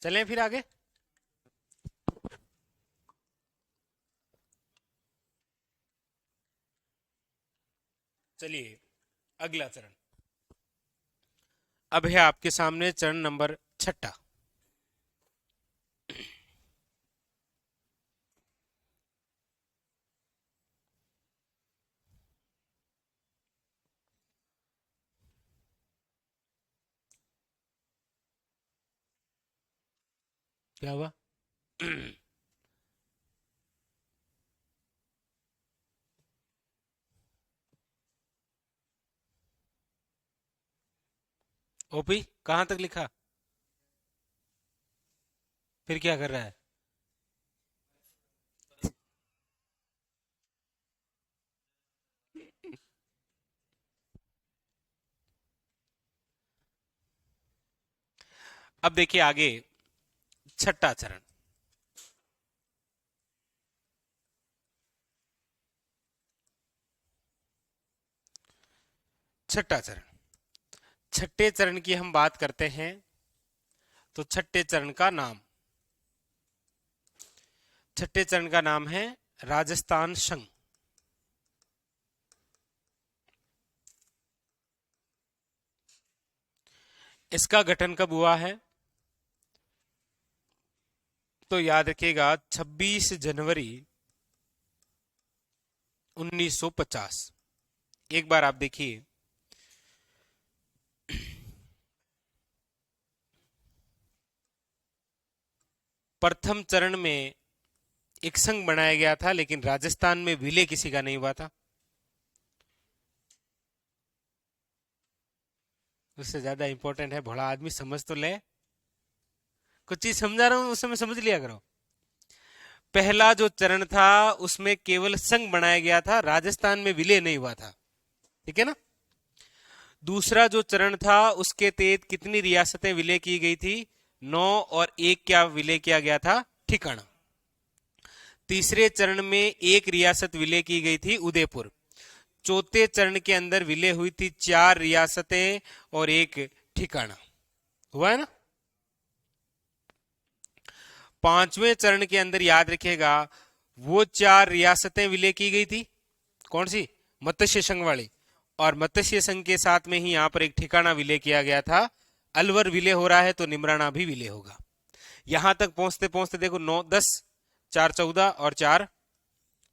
चलें फिर आगे। चलिए अगला चरण। अब है आपके सामने चरण नंबर 6। क्या हुआ? ओपी कहां तक लिखा? फिर क्या कर रहा है? अब देखिए आगे 6 चरण। 6 चरण। 6 चरण की हम बात करते हैं तो 6 चरण का नाम, 6 चरण का नाम है राजस्थान संघ। इसका गठन कब हुआ है? तो याद रखिएगा 26 जनवरी 1950। एक बार आप देखिए, प्रथम चरण में एक संघ बनाया गया था, लेकिन राजस्थान में विलय किसी का नहीं हुआ था। उससे ज्यादा इंपॉर्टेंट है, भोला आदमी समझ तो ले। कुछ चीज समझा रहा हूं उस समय समझ लिया करो। पहला जो चरण था उसमें केवल संघ बनाया गया था, राजस्थान में विलय नहीं हुआ था। ठीक है ना? दूसरा जो चरण था उसके तहत कितनी रियासतें विलय की गई थी? 9, और एक क्या विलय किया गया था? ठिकाना। तीसरे चरण में एक रियासत विलय की गई थी, उदयपुर। चौथे चरण के अंदर विलय हुई थी 4 रियासतें और एक ठिकाना। हुआ है ना? पांचवें चरण के अंदर याद रखिएगा वो 4 रियासतें विलय की गई थी। कौन सी? मत्स्य संघ वाली। और मत्स्य संघ के साथ में ही यहां पर एक ठिकाना विलय किया गया था। अलवर विलय हो रहा है तो निमराना भी विलय होगा। यहां तक पहुंचते पहुंचते देखो 9, 10, 4 14 और 4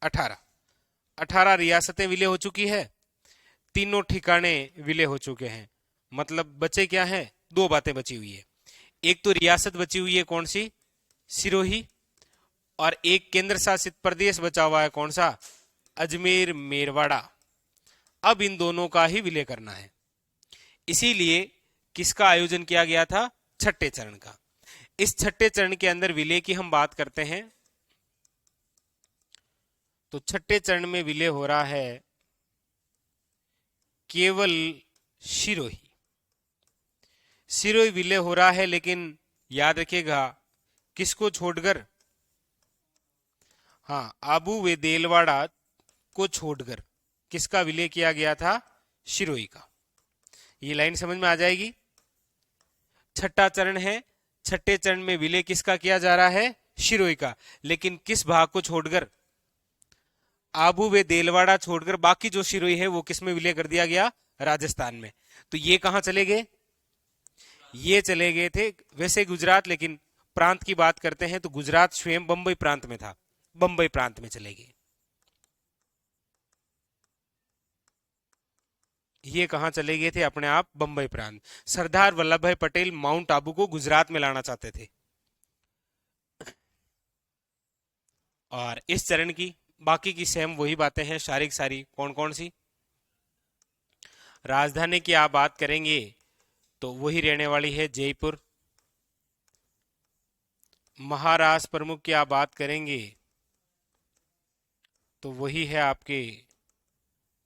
18, 18 रियासतें विलय हो चुकी है। तीनों ठिकाने विलय हो चुके हैं। मतलब बचे क्या है? 2 बातें बची हुई है। एक तो रियासत बची हुई है, कौन सी? सिरोही। और एक केंद्र शासित प्रदेश बचा हुआ है, कौन सा? अजमेर मेरवाड़ा। अब इन दोनों का ही विलय करना है। इसीलिए किसका आयोजन किया गया था? छठे चरण का। इस छठे चरण के अंदर विलय की हम बात करते हैं तो छठे चरण में विलय हो रहा है केवल सिरोही। सिरोही विलय हो रहा है, लेकिन याद रखिएगा किसको छोड़कर? हाँ, आबू व देलवाड़ा को छोड़कर किसका विलय किया गया था? सिरोही का। ये लाइन समझ में आ जाएगी। छठा चरण है, छठे चरण में विलय किसका किया जा रहा है? सिरोही का। लेकिन किस भाग को छोड़कर? आबू व देलवाड़ा छोड़कर बाकी जो सिरोही है वो किस में विलय कर दिया गया? राजस्थान में। तो ये कहां चले गए? ये चले गए थे वैसे गुजरात, लेकिन प्रांत की बात करते हैं तो गुजरात स्वयं बंबई प्रांत में था, बंबई प्रांत में चले गए। ये कहां चले गए थे? अपने आप बंबई प्रांत। सरदार वल्लभ भाई पटेल माउंट आबू को गुजरात में लाना चाहते थे। और इस चरण की बाकी की सेम वही बातें हैं, सारी सारी। कौन कौन सी? राजधानी की आप बात करेंगे तो वही रहने वाली है जयपुर। महाराष्ट्र प्रमुख की आप बात करेंगे तो वही है आपके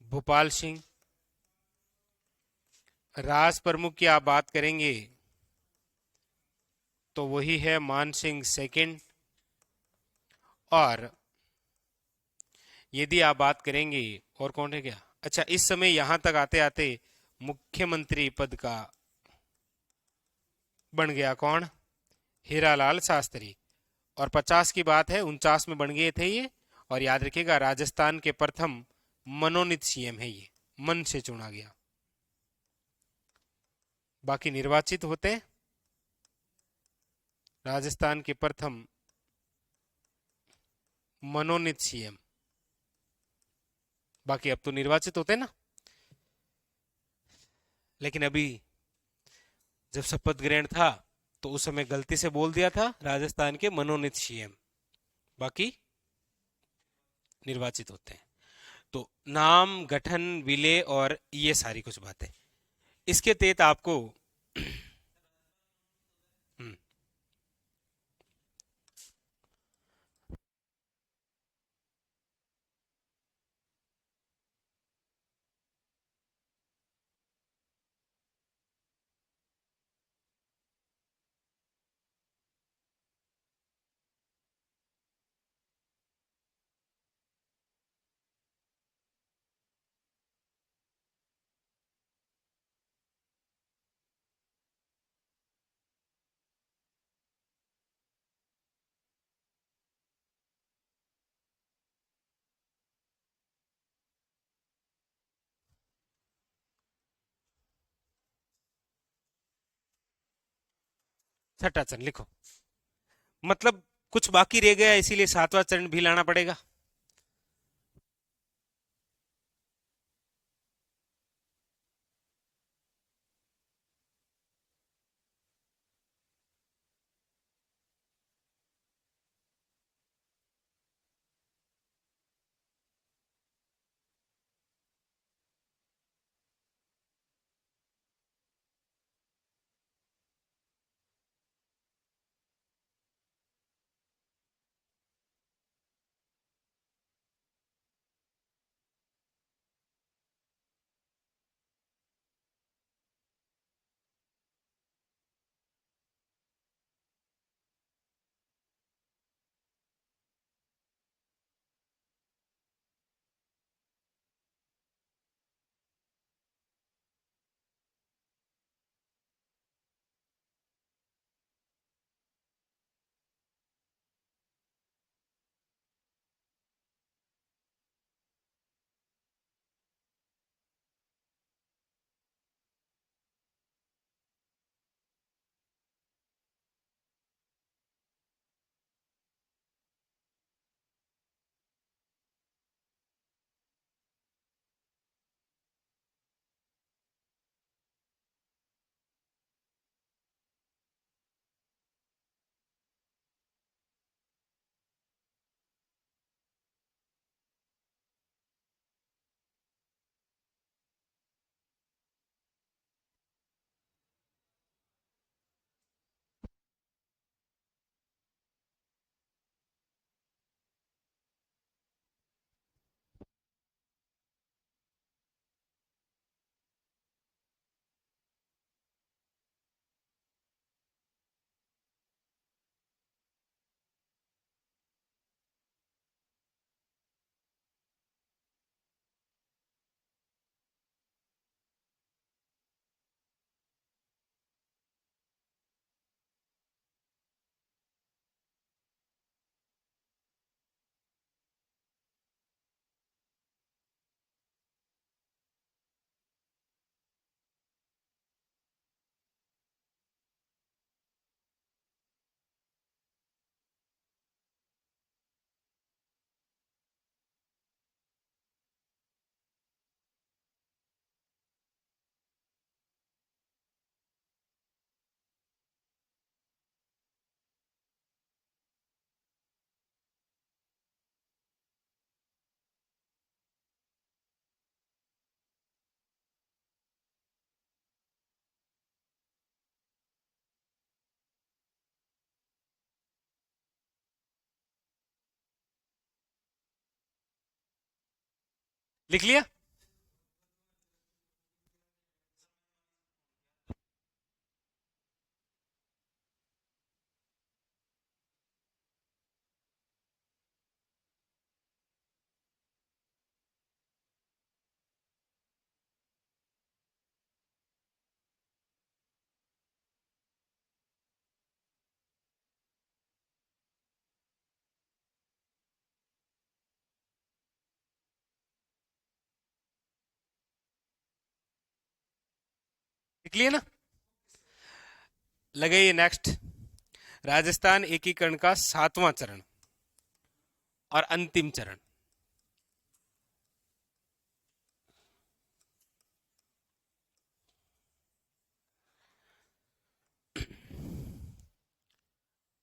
भोपाल सिंह। राष्ट्र प्रमुख की आप बात करेंगे तो वही है मान सिंह सेकंड। और यदि आप बात करेंगे और कौन है क्या? अच्छा, इस समय यहां तक आते आते मुख्यमंत्री पद का बन गया कौन? हीरालाल शास्त्री। और 50 की बात है, 49 में बन गए थे ये। और याद रखिएगा राजस्थान के प्रथम मनोनीत सीएम है ये, मन से चुना गया। बाकी निर्वाचित होते राजस्थान के प्रथम मनोनीत सीएम। बाकी अब तो निर्वाचित होते ना, लेकिन अभी जब शपथ ग्रहण था तो उस समय गलती से बोल दिया था राजस्थान के मनोनीत सीएम। बाकी निर्वाचित होते हैं। तो नाम, गठन, विलय और ये सारी कुछ बातें इसके तहत आपको हम्म, छठा चरण लिखो। मतलब कुछ बाकी रह गया, इसीलिए सातवां चरण भी लाना पड़ेगा। लिख लिया? लिख लिया ना? लगाइए नेक्स्ट। राजस्थान एकीकरण का 7वां चरण और अंतिम चरण।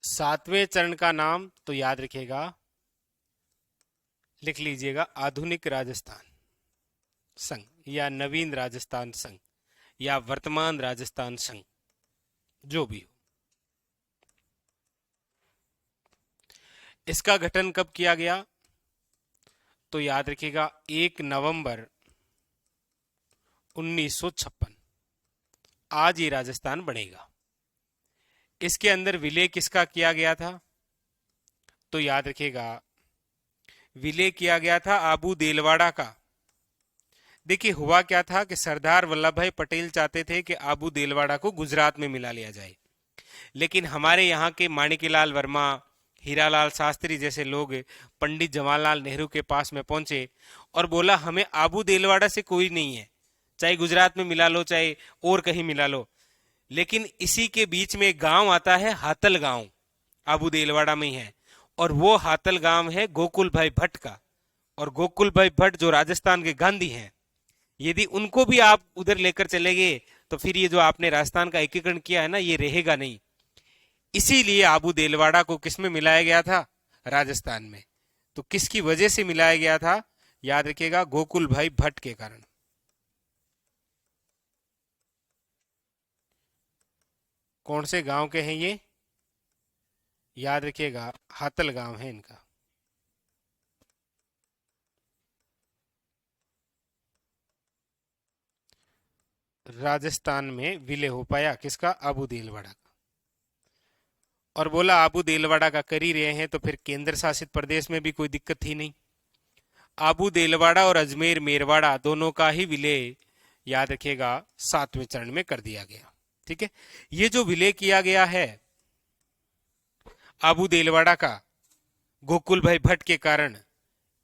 सातवें चरण का नाम तो याद रखिएगा, लिख लीजिएगा, आधुनिक राजस्थान संघ या नवीन राजस्थान संघ या वर्तमान राजस्थान संघ, जो भी हो। इसका गठन कब किया गया तो याद रखिएगा 1 नवंबर 1956। आज ये राजस्थान बनेगा। इसके अंदर विलय किसका किया गया था तो याद रखिएगा, विलय किया गया था आबू देलवाड़ा का। देखिए हुआ क्या था कि सरदार वल्लभ भाई पटेल चाहते थे कि आबू देलवाड़ा को गुजरात में मिला लिया जाए, लेकिन हमारे यहाँ के माणिक्यलाल वर्मा, हीरालाल शास्त्री जैसे लोग पंडित जवाहरलाल नेहरू के पास में पहुंचे और बोला हमें आबू देलवाड़ा से कोई नहीं है, चाहे गुजरात में मिला लो चाहे और कहीं मिला लो। लेकिन इसी के बीच में एक गांव आता है हातल गांव, आबू देलवाड़ा में ही है, और वो हातल गांव है गोकुल भाई भट्ट का। और गोकुल भाई भट्ट जो राजस्थान के गांधी हैं, यदि उनको भी आप उधर लेकर चले गए तो फिर ये जो आपने राजस्थान का एकीकरण किया है ना, ये रहेगा नहीं। इसीलिए आबू देलवाड़ा को किसमें मिलाया गया था? राजस्थान में। तो किसकी वजह से मिलाया गया था? याद रखिएगा, गोकुल भाई भट्ट के कारण। कौन से गांव के हैं ये? याद रखिएगा, हातल गांव है इनका। राजस्थान में विलय हो पाया किसका? आबू देलवाड़ा का। और बोला आबू देलवाड़ा का कर ही रहे हैं तो फिर केंद्र शासित प्रदेश में भी कोई दिक्कत थी नहीं। आबू देलवाड़ा और अजमेर मेरवाड़ा दोनों का ही विलय याद रखिएगा 7वें चरण में कर दिया गया। ठीक है, ये जो विलय किया गया है आबू देलवाड़ा का गोकुल भाई भट्ट के कारण,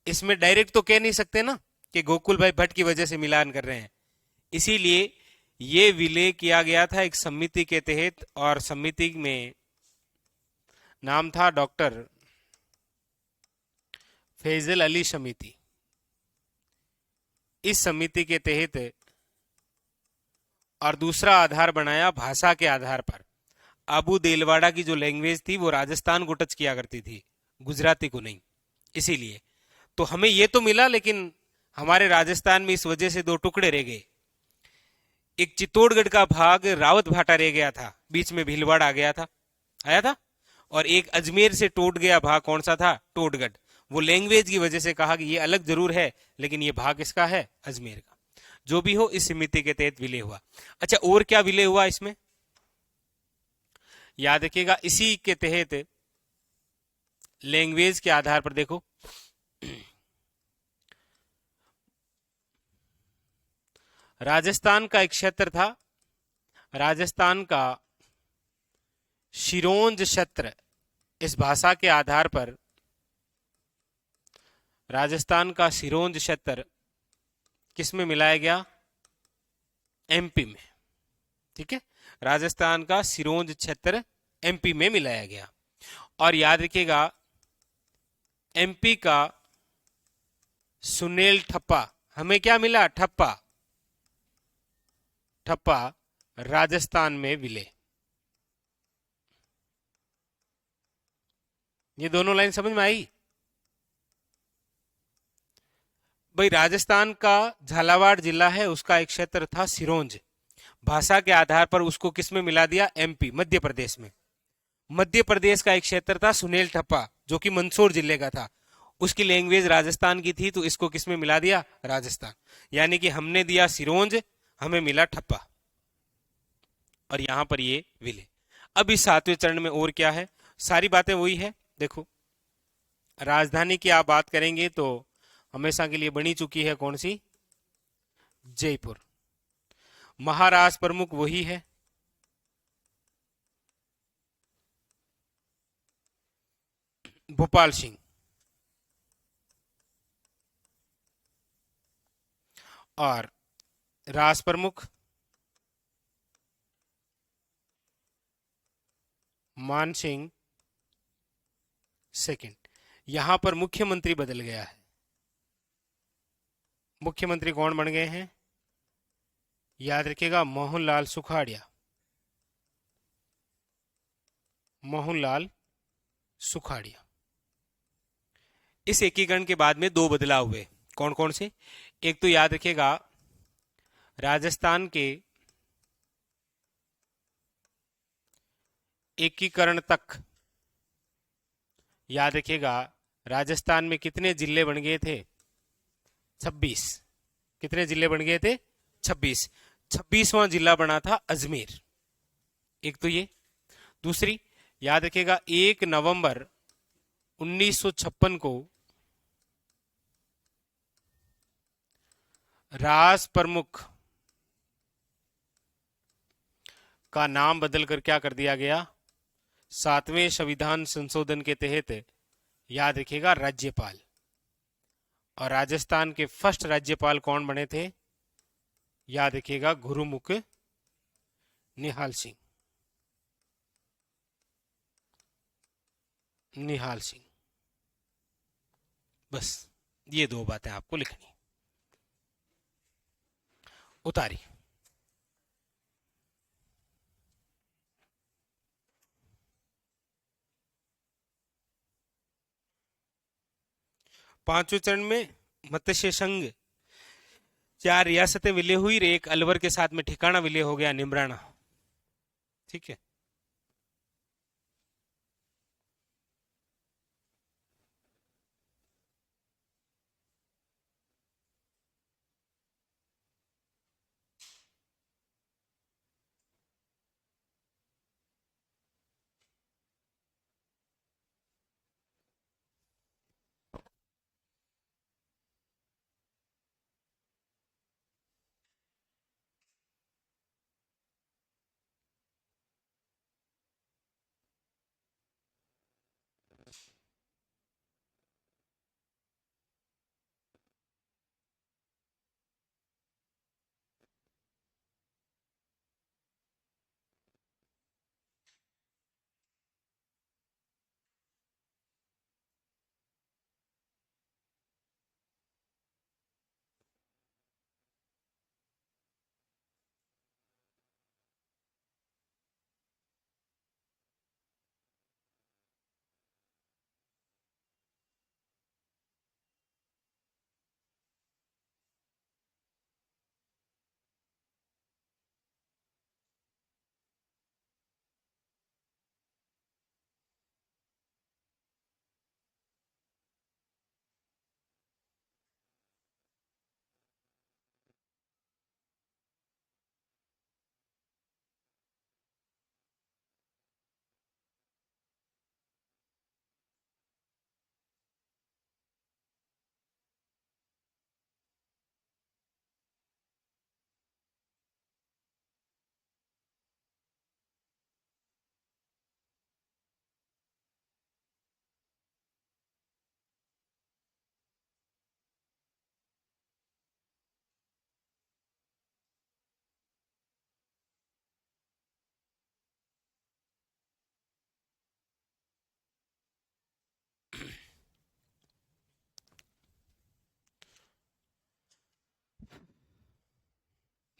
इसमें डायरेक्ट तो कह नहीं सकते ना कि गोकुल भाई भट्ट की वजह से मिलान कर रहे हैं। इसीलिए ये विलय किया गया था एक समिति के तहत, और समिति में नाम था डॉक्टर फैजल अली समिति। इस समिति के तहत, और दूसरा आधार बनाया भाषा के आधार पर। आबू देलवाड़ा की जो लैंग्वेज थी वो राजस्थान को टच किया करती थी, गुजराती को नहीं। इसीलिए तो हमें ये तो मिला, लेकिन हमारे राजस्थान में इस वजह से दो टुकड़े रह गए। एक चित्तौड़गढ़ का भाग रावत भाटा रह गया था, बीच में भीलवाड़ आ गया था, आया था। और एक अजमेर से टूट गया भाग, कौन सा था? टोटगढ़। वो लैंग्वेज की वजह से कहा कि ये अलग जरूर है लेकिन ये भाग इसका है, अजमेर का। जो भी हो, इस समिति के तहत विलय हुआ। अच्छा, और क्या विलय हुआ इसमें? याद रखिएगा, इसी के तहत लैंग्वेज के आधार पर देखो, राजस्थान का एक क्षेत्र था, राजस्थान का शिरोंज क्षेत्र, इस भाषा के आधार पर राजस्थान का सिरोंज क्षेत्र किस में मिलाया गया? एमपी में। ठीक है, राजस्थान का सिरोंज क्षेत्र एमपी में मिलाया गया। और याद रखिएगा, एमपी का सुनेल ठप्पा, हमें क्या मिला? ठप्पा। ठप्पा राजस्थान में विलय। ये दोनों लाइन समझ में आई? भाई, राजस्थान का झालावाड़ जिला है, उसका एक क्षेत्र था सिरोंज। भाषा के आधार पर उसको किस में मिला दिया? एमपी, मध्य प्रदेश में। मध्य प्रदेश का एक क्षेत्र था सुनेल ठप्पा, जो कि मंदसौर जिले का था, उसकी लैंग्वेज राजस्थान की थी, तो इसको किसमें मिला दिया, राजस्थान। यानी कि हमने दिया सिरोंज, हमें मिला ठप्पा, और यहां पर ये विले। अब इस 7वें चरण में और क्या है, सारी बातें वही है। देखो, राजधानी की आप बात करेंगे तो हमेशा के लिए बनी चुकी है कौन सी, जयपुर। महाराज प्रमुख वही है, भोपाल सिंह। और राज प्रमुख मान सिंह सेकंड। यहां पर मुख्यमंत्री बदल गया है। मुख्यमंत्री कौन बन गए हैं, याद रखिएगा, मोहनलाल सुखाड़िया। मोहनलाल सुखाड़िया। इस एकीकरण के बाद में दो बदलाव हुए, कौन कौन से, एक तो याद रखिएगा, राजस्थान के एकीकरण तक, याद रखिएगा, राजस्थान में कितने जिले बन गए थे, 26। कितने जिले बन गए थे, 26। 26वां जिला बना था अजमेर। एक तो ये, दूसरी याद रखिएगा, 1 नवंबर 1956 को राज प्रमुख का नाम बदलकर क्या कर दिया गया, 7वें संविधान संशोधन के तहत, याद रखिएगा, राज्यपाल। और राजस्थान के फर्स्ट राज्यपाल कौन बने थे, याद रखिएगा, गुरुमुख निहाल सिंह। निहाल सिंह। बस ये दो बातें आपको लिखनी, उतारी। पांचवें चरण में मत्स्य संघ, 4 रियासतें विलय हुई, एक अलवर के साथ में ठिकाना विलय हो गया, निमराना। ठीक है।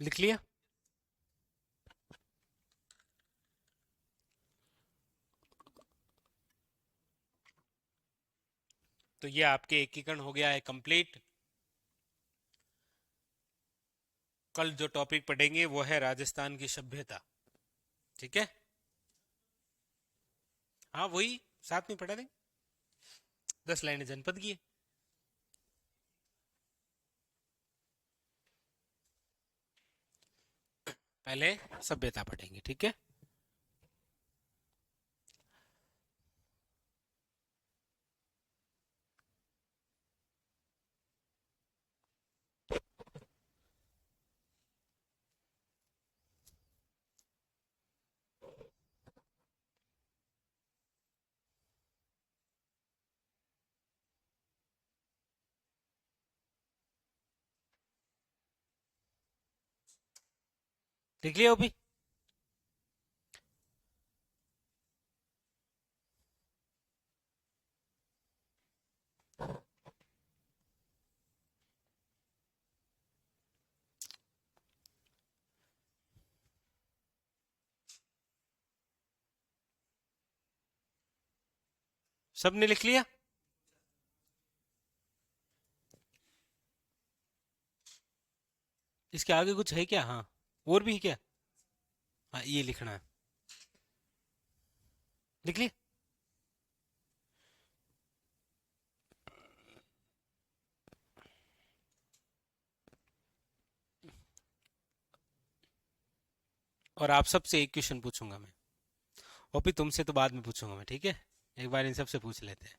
लिख लिया। तो ये आपके एकीकरण हो गया है कंप्लीट। कल जो टॉपिक पढ़ेंगे वो है राजस्थान की सभ्यता। ठीक है, हाँ वही साथ में पढ़ा दें। 10 लाइनें जनपद की है। पहले सभ्यता पढ़ेंगे, ठीक है। लिख लिया अभी? सबने लिख लिया? इसके आगे कुछ है क्या? हाँ, और भी है क्या? हाँ, ये लिखना है। लिख लिया? और आप सबसे एक क्वेश्चन पूछूंगा मैं, ओपी तुमसे तो बाद में पूछूंगा मैं, ठीक है। एक बार इन सबसे पूछ लेते हैं।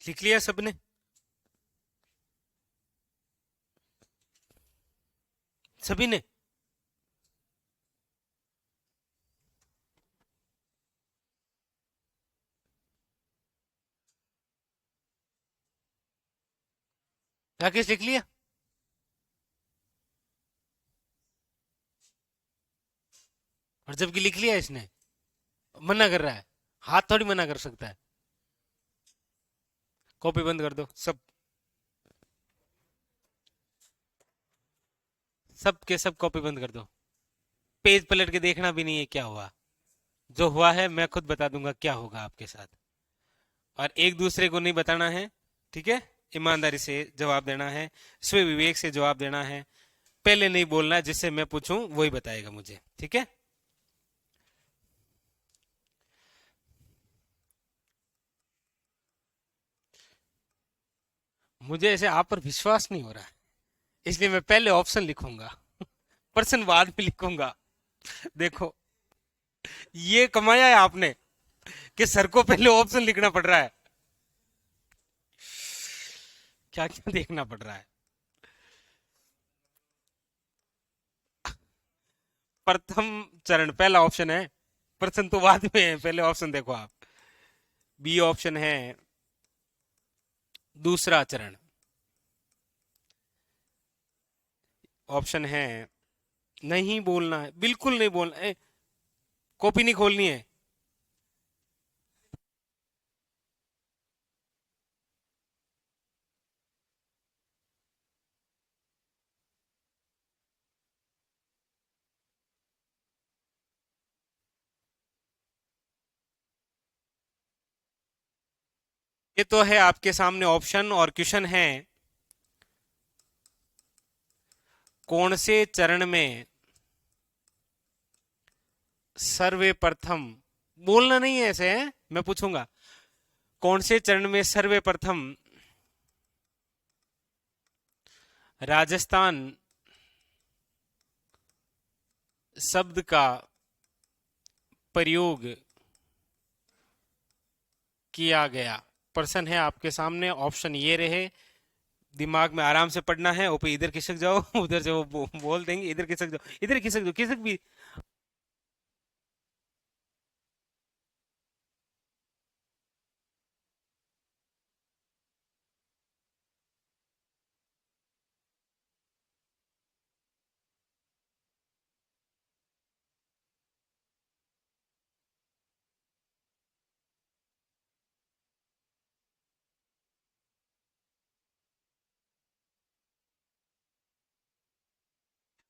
लिख लिया सबने? सभी ने? राकेश लिख लिया? और जबकि लिख लिया इसने, मना कर रहा है। हाथ थोड़ी मना कर सकता है। कॉपी बंद कर दो सब, सब के सब कॉपी बंद कर दो। पेज पलट के देखना भी नहीं है क्या हुआ। जो हुआ है मैं खुद बता दूंगा क्या होगा आपके साथ। और एक दूसरे को नहीं बताना है, ठीक है। ईमानदारी से जवाब देना है, स्व विवेक से जवाब देना है। पहले नहीं बोलना, जिससे मैं पूछूं वही बताएगा मुझे, ठीक है। मुझे ऐसे आप पर विश्वास नहीं हो रहा है, इसलिए मैं पहले ऑप्शन लिखूंगा, पर्सन बाद में लिखूंगा। देखो, ये कमाया है आपने कि सर को पहले ऑप्शन लिखना पड़ रहा है। क्या क्या देखना पड़ रहा है। प्रथम चरण पहला ऑप्शन है, पर्सन तो बाद में है। पहले ऑप्शन देखो आप, बी ऑप्शन है दूसरा चरण। ऑप्शन है नहीं बोलना है, बिल्कुल नहीं बोलना है। कॉपी नहीं खोलनी है। ये तो है आपके सामने ऑप्शन, और क्वेश्चन है कौन से चरण में सर्वप्रथम, बोलना नहीं है ऐसे है, मैं पूछूंगा कौन से चरण में सर्वप्रथम राजस्थान शब्द का प्रयोग किया गया। प्रश्न है आपके सामने, ऑप्शन ये रहे। दिमाग में आराम से पढ़ना है। ऊपर इधर खिसक जाओ, उधर से वो बोल देंगे, इधर खिसक जाओ, इधर खिसक जाओ, खिसक भी।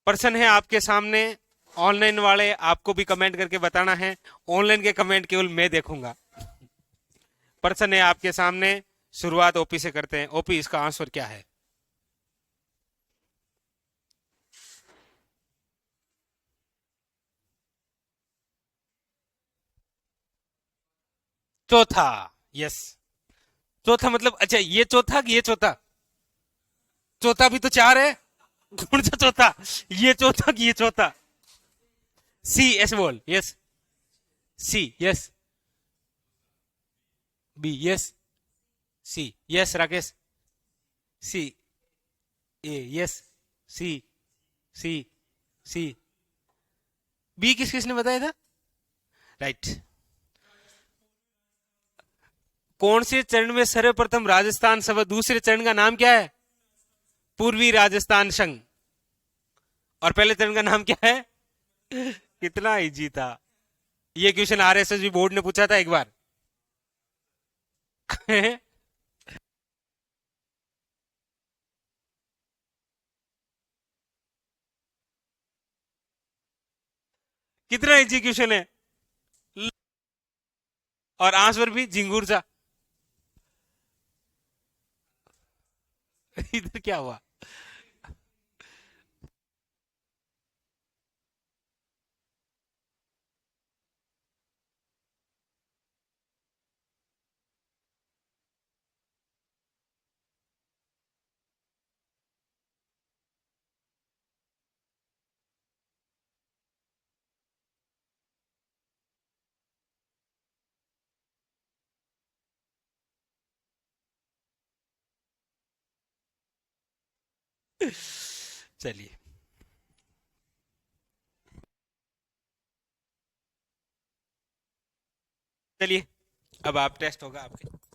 प्रश्न है आपके सामने, ऑनलाइन वाले आपको भी कमेंट करके बताना है, ऑनलाइन के कमेंट केवल मैं देखूंगा। प्रश्न है आपके सामने, शुरुआत ओपी से करते हैं। ओपी, इसका आंसर क्या है? चौथा। यस, चौथा मतलब, अच्छा ये चौथा कि ये चौथा? चौथा भी तो चार है। कौन सा चौथा? ये चौथा कि ये चौथा? सी, एस बोल। यस, सी, यस, बी, यस, सी, यस राकेश, सी, ए, यस, सी, सी, सी, बी किस किसने बताया था? राइट। कौन से चरण में सर्वप्रथम राजस्थान सभा, दूसरे चरण का नाम क्या है? पूर्वी राजस्थान संघ। और पहले चरण का नाम क्या है? कितना इजी था। ये क्वेश्चन आरएसएस बोर्ड ने पूछा था एक बार। कितना इजी क्वेश्चन है। और आंसर भी झिंगुर सा। इधर क्या हुआ? चलिए, चलिए, अब आप टेस्ट होगा आपके।